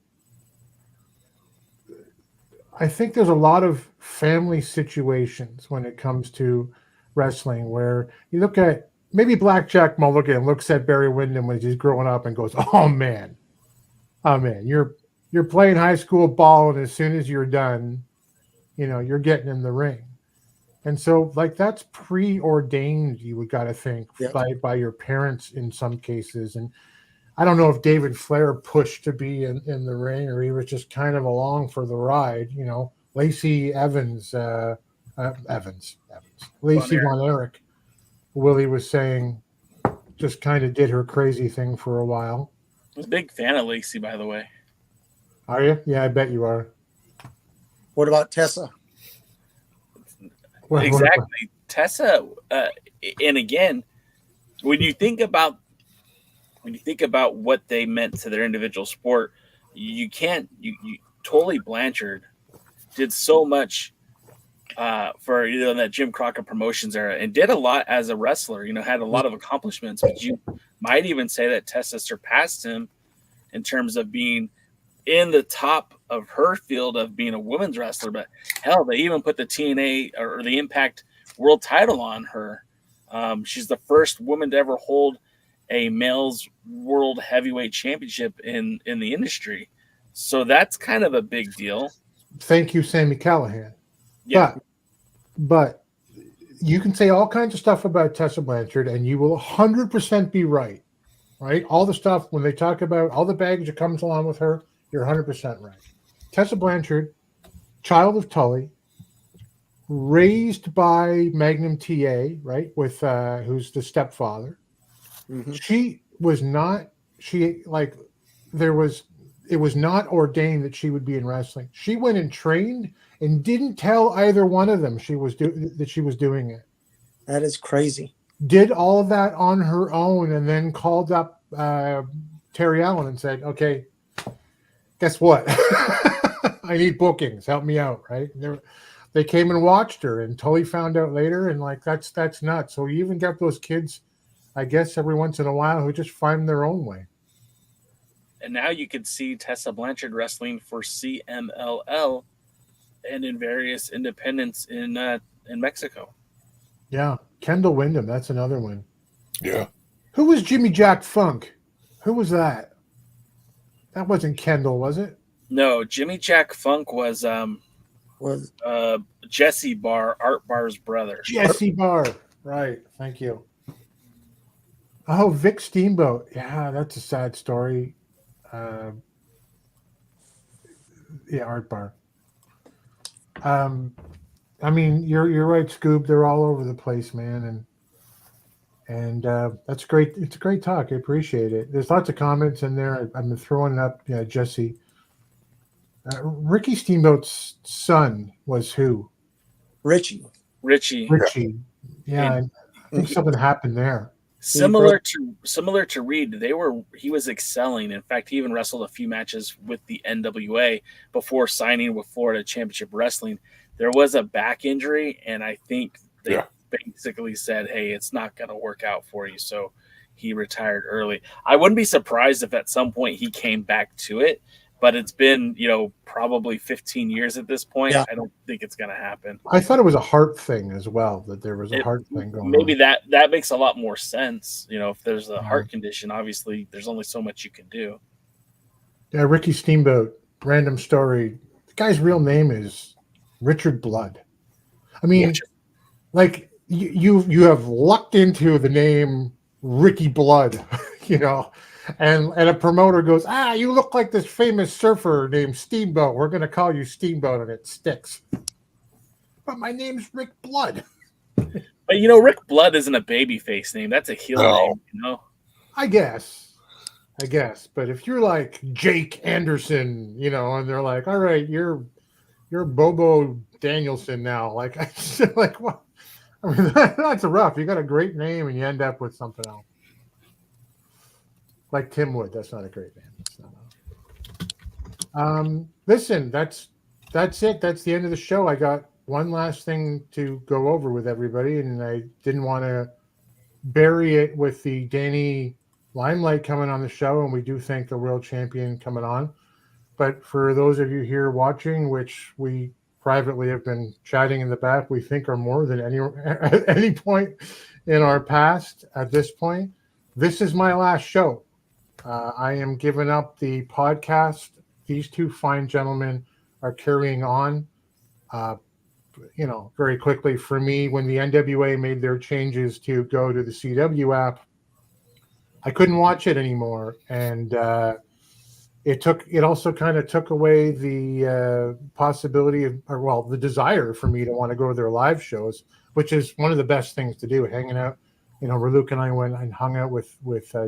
I think there's a lot of family situations when it comes to wrestling where you look at maybe Blackjack Mulligan looks at Barry Windham when he's growing up and goes, oh man, you're playing high school ball, and as soon as you're done, you're getting in the ring. And so, like, that's preordained, you would got to think, by your parents in some cases. And I don't know if David Flair pushed to be in the ring or he was just kind of along for the ride. Lacey Evans, Lacey Von Erich, Willie was saying, just kind of did her crazy thing for a while. I was a big fan of Lacey, by the way. Are you? Yeah, I bet you are. What about Tessa? Exactly. Tessa, and again, when you think about what they meant to their individual sport, you Tully Blanchard did so much for that Jim Crockett Promotions era and did a lot as a wrestler, had a lot of accomplishments, but you might even say that Tessa surpassed him in terms of being in the top of her field of being a women's wrestler. But hell, they even put the TNA or the Impact World title on her. She's the first woman to ever hold a male's world heavyweight championship in the industry. So that's kind of a big deal. Thank you, Sammy Callahan. Yeah. But you can say all kinds of stuff about Tessa Blanchard and you will 100% be right. Right? All the stuff when they talk about all the baggage that comes along with her, you're 100% right. Tessa Blanchard, child of Tully, raised by Magnum TA, right? With who's the stepfather. Mm-hmm. It was not ordained that she would be in wrestling. She went and trained and didn't tell either one of them that she was doing it. That is crazy. Did all of that on her own and then called up Terry Allen and said, okay, guess what? I need bookings. Help me out, right? They came and watched her, and Tully found out later, and that's nuts. So you even got those kids, I guess, every once in a while who just find their own way. And now you could see Tessa Blanchard wrestling for CMLL and in various independents in Mexico. Yeah, Kendall Windham, that's another one. Yeah. Who was Jimmy Jack Funk? Who was that? That wasn't Kendall, was it? No, Jimmy Jack Funk was Jesse Barr, Art Barr's brother. Jesse Barr, right? Thank you. Oh, Vic Steamboat. Yeah, that's a sad story. Yeah, Art Barr. I mean, you're right, Scoob. They're all over the place, man, and that's great. It's a great talk. I appreciate it. There's lots of comments in there. I've been throwing up. Yeah, Jesse. Ricky Steamboat's son was who? Richie. Yeah, I think something happened there. Similar to Reed, he was excelling. In fact, he even wrestled a few matches with the NWA before signing with Florida Championship Wrestling. There was a back injury, and I think they basically said, hey, it's not going to work out for you. So he retired early. I wouldn't be surprised if at some point he came back to it, but it's been, probably 15 years at this point. Yeah. I don't think it's going to happen. I thought it was a heart thing as well, that there was a heart thing going on. Maybe that makes a lot more sense. If there's a heart condition, obviously there's only so much you can do. Yeah, Ricky Steamboat, random story. The guy's real name is Richard Blood. I mean, like you have lucked into the name Ricky Blood, and a promoter goes, you look like this famous surfer named Steamboat. We're going to call you Steamboat, and it sticks. But my name's Rick Blood. But Rick Blood isn't a babyface name. That's a heel name, I guess. But if you're like Jake Anderson, and they're like, all right, you're Bobo Danielson now. Like what? I mean, that's rough. You got a great name and you end up with something else. like Tim Wood. That's not a great name. Listen, that's it. That's the end of the show. I got one last thing to go over with everybody, and I didn't want to bury it with the Danny Limelight coming on the show, and we do thank the world champion coming on. But for those of you here watching, which we privately have been chatting in the back, we think are more than at any point in our past at this point, this is my last show. I am giving up the podcast. These two fine gentlemen are carrying on, very quickly. For me, when the NWA made their changes to go to the CW app, I couldn't watch it anymore. And it also kind of took away the possibility of, the desire for me to want to go to their live shows, which is one of the best things to do, hanging out. Where Luke and I went and hung out with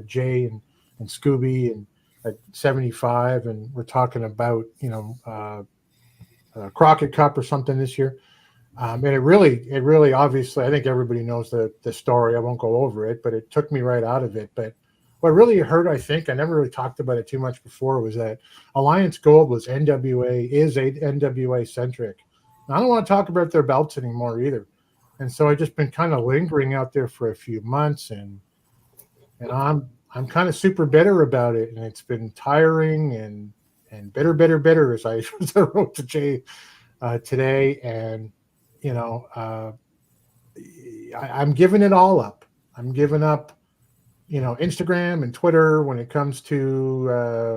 Jay and Scooby and at 75, and we're talking about Crockett Cup or something this year. And it really obviously, I think everybody knows the story. I won't go over it, but it took me right out of it. But what really hurt, I think, I never really talked about it too much before, was that Alliance Gold is NWA centric. I don't want to talk about their belts anymore either. And so I've just been kind of lingering out there for a few months, and I'm kind of super bitter about it, and it's been tiring and bitter as I wrote to Jay today. And I'm giving it all up. I'm giving up, Instagram and Twitter when it comes to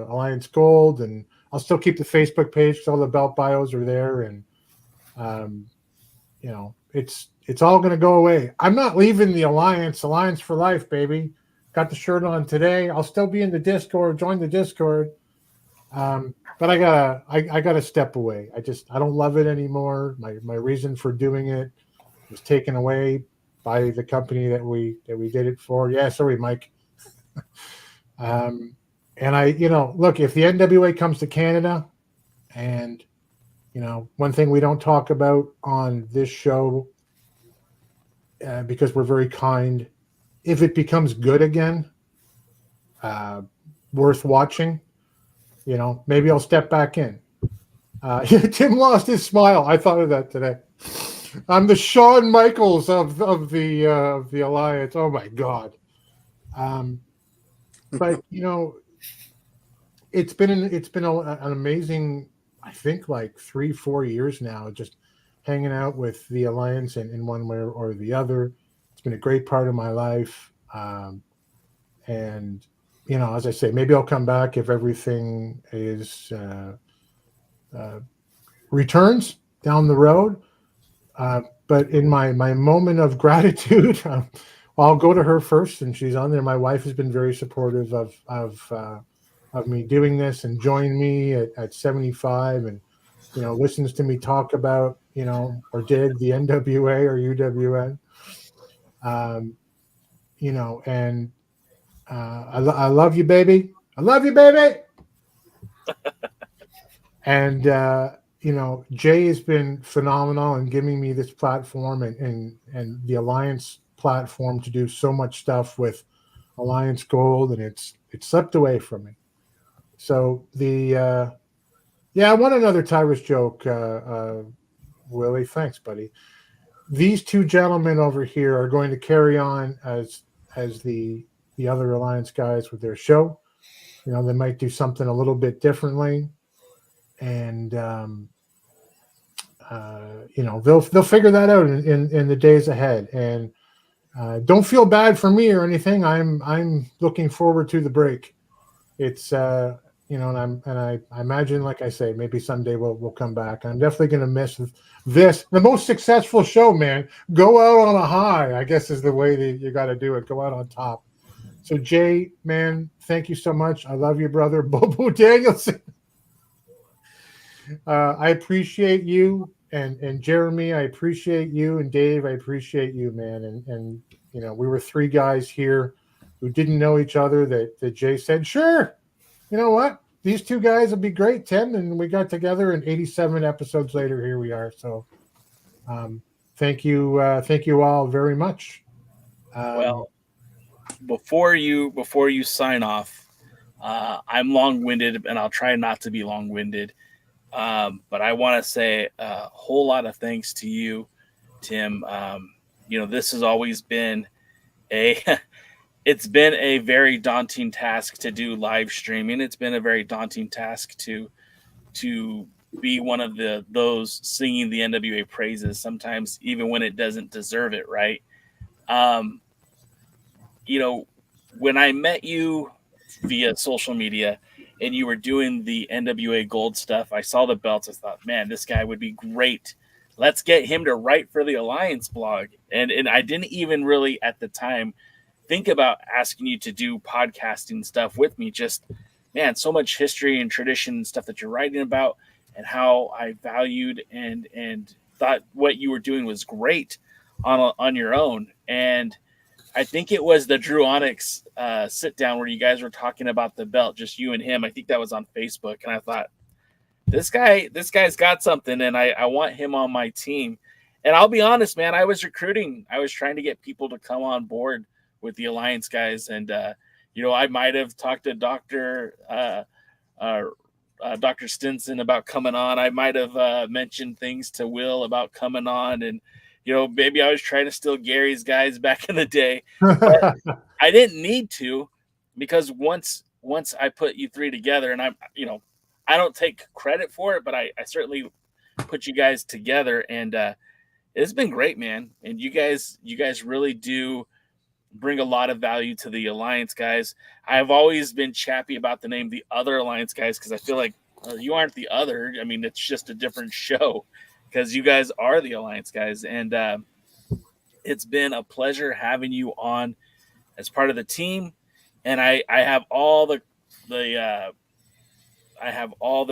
Alliance Gold, and I'll still keep the Facebook page because all the belt bios are there, and it's all going to go away. I'm not leaving the Alliance for life, baby. Got the shirt on today. I'll still be in the Discord. Join the Discord. But I gotta step away. I don't love it anymore. My reason for doing it was taken away by the company that we did it for. Yeah, sorry, Mike. And look, if the NWA comes to Canada, and one thing we don't talk about on this show, because we're very kind, if it becomes good again, worth watching, maybe I'll step back in. Tim lost his smile. I thought of that today. I'm the Shawn Michaels of the Alliance. Oh my God. But it's been an amazing, I think, like 3-4 years now, just hanging out with the Alliance in one way or the other. It's been a great part of my life. And as I say, maybe I'll come back if everything is returns down the road. But in my moment of gratitude, I'll go to her first, and she's on there. My wife has been very supportive of me doing this, and joined me at 75, and listens to me talk about or did the NWA or UWN. And I love you, baby. I love you, baby. And Jay has been phenomenal in giving me this platform and the Alliance platform to do so much stuff with Alliance Gold, and it's slipped away from me. So I want another Tyrus joke, Willie. Thanks, buddy. These two gentlemen over here are going to carry on as the other Alliance guys with their show. They might do something a little bit differently, and they'll figure that out in the days ahead. And don't feel bad for me or anything. I'm looking forward to the break. It's and I imagine, like I say, maybe someday we'll come back. I'm definitely going to miss this. The most successful show, man. Go out on a high, I guess, is the way that you got to do it. Go out on top. So Jay, man, thank you so much. I love you, brother. Bobo Danielson. I appreciate you, and Jeremy, I appreciate you, and Dave, I appreciate you, man. And we were three guys here who didn't know each other that Jay said, sure, you know what? These two guys would be great, Tim. And we got together, and 87 episodes later, here we are. So thank you all very much. Well, before you sign off, I'm long-winded, and I'll try not to be long-winded. But I want to say a whole lot of thanks to you, Tim. This has always been a it's been a very daunting task to do live streaming. It's been a very daunting task to be one of those singing the NWA praises, sometimes even when it doesn't deserve it, right? When I met you via social media and you were doing the NWA Gold stuff, I saw the belts. I thought, man, this guy would be great. Let's get him to write for the Alliance blog. And I didn't even really at the time think about asking you to do podcasting stuff with me. Just, man, so much history and tradition and stuff that you're writing about, and how I valued and thought what you were doing was great on your own. And I think it was the Drew Onyx sit down where you guys were talking about the belt, just you and him. I think that was on Facebook. And I thought, this guy's got something, and I want him on my team. And I'll be honest, man, I was recruiting. I was trying to get people to come on board with the Alliance guys. And, I might have talked to Dr. Stinson about coming on. I might have mentioned things to Will about coming on. And, maybe I was trying to steal Gary's guys back in the day. But I didn't need to, because once I put you three together, and I don't take credit for it, but I certainly put you guys together, and it's been great, man. And you guys really do bring a lot of value to the Alliance guys. I've always been chappy about the name The Other Alliance guys, because I feel like you aren't the other. I mean, it's just a different show, because you guys are the Alliance guys. And it's been a pleasure having you on as part of the team. And I have all the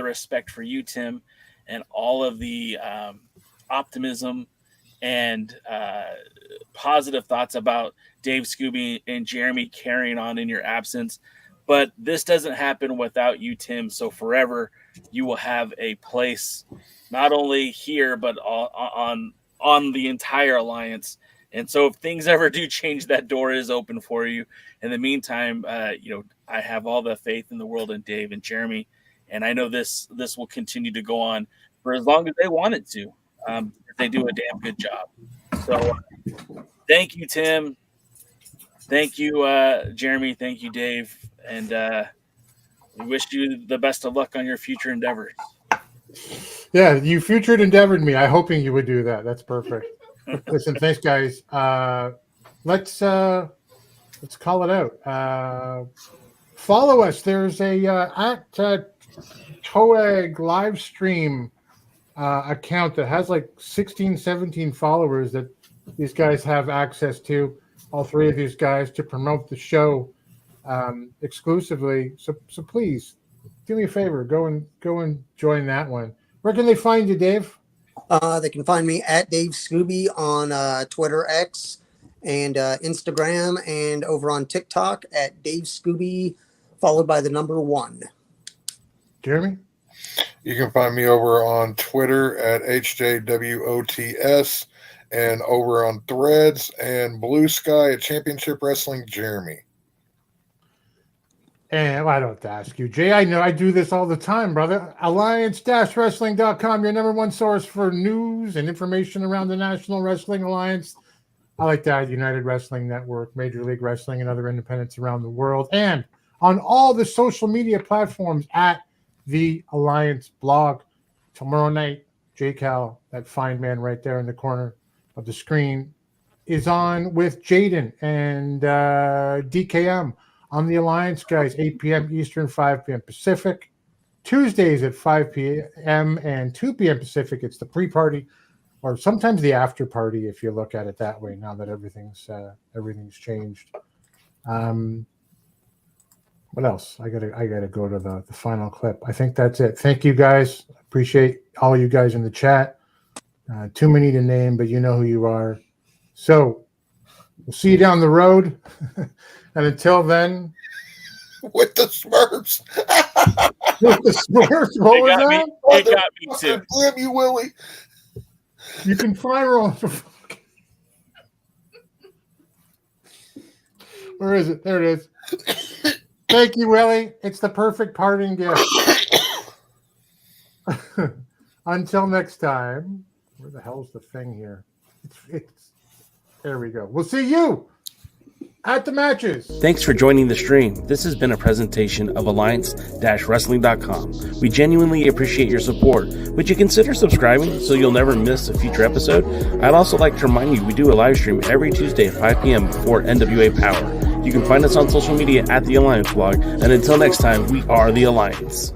respect for you, Tim, and all of the optimism and positive thoughts about Dave Scooby and Jeremy carrying on in your absence. But this doesn't happen without you, Tim. So forever, you will have a place, not only here, but on the entire Alliance. And so if things ever do change, that door is open for you. In the meantime, I have all the faith in the world in Dave and Jeremy. And I know this will continue to go on for as long as they want it to. They do a damn good job. So thank you, Tim. Thank you, Jeremy. Thank you, Dave. And we wish you the best of luck on your future endeavors. Yeah, you future endeavored me. I'm hoping you would do that. That's perfect. Listen, thanks, guys. Let's call it out. Follow us. There's a at TOEG live stream account that has like 16, 17 followers that these guys have access to, all three of these guys, to promote the show exclusively. So please do me a favor, go and join that one. Where can they find you, Dave? They can find me at Dave Scooby on Twitter X and Instagram, and over on TikTok at Dave Scooby, followed by the number 1. Jeremy? You can find me over on Twitter at HJWOTS, and over on Threads and Blue Sky at Championship Wrestling Jeremy. And I don't have to ask you, Jay. I know I do this all the time, brother. Alliance-wrestling.com, your number one source for news and information around the National Wrestling Alliance. I like that, United Wrestling Network, Major League Wrestling, and other independents around the world. And on all the social media platforms at the Alliance blog. Tomorrow night, J-Cal, that fine man right there in the corner of the screen, is on with Jaden and DKM on the Alliance guys, 8 p.m. Eastern, 5 p.m. Pacific. Tuesdays at 5 p.m. and 2 p.m. Pacific, it's the pre-party, or sometimes the after party, if you look at it that way, now that everything's changed. What else? I gotta go to the final clip. I think that's it. Thank you, guys. Appreciate all you guys in the chat. Too many to name, but you know who you are. So we'll see you down the road. And until then, with the Smurfs. With the Smurfs? What was that? It got me too. Damn you, Willie. You can fire roll. Where is it? There it is. Thank you, Willie. It's the perfect parting gift. Until next time. Where the hell's the thing here? It's there we go. We'll see you at the matches. Thanks for joining the stream. This has been a presentation of Alliance-Wrestling.com. We genuinely appreciate your support. Would you consider subscribing so you'll never miss a future episode? I'd also like to remind you we do a live stream every Tuesday at 5 p.m. before NWA Power. You can find us on social media at The Alliance Blog. And until next time, we are The Alliance.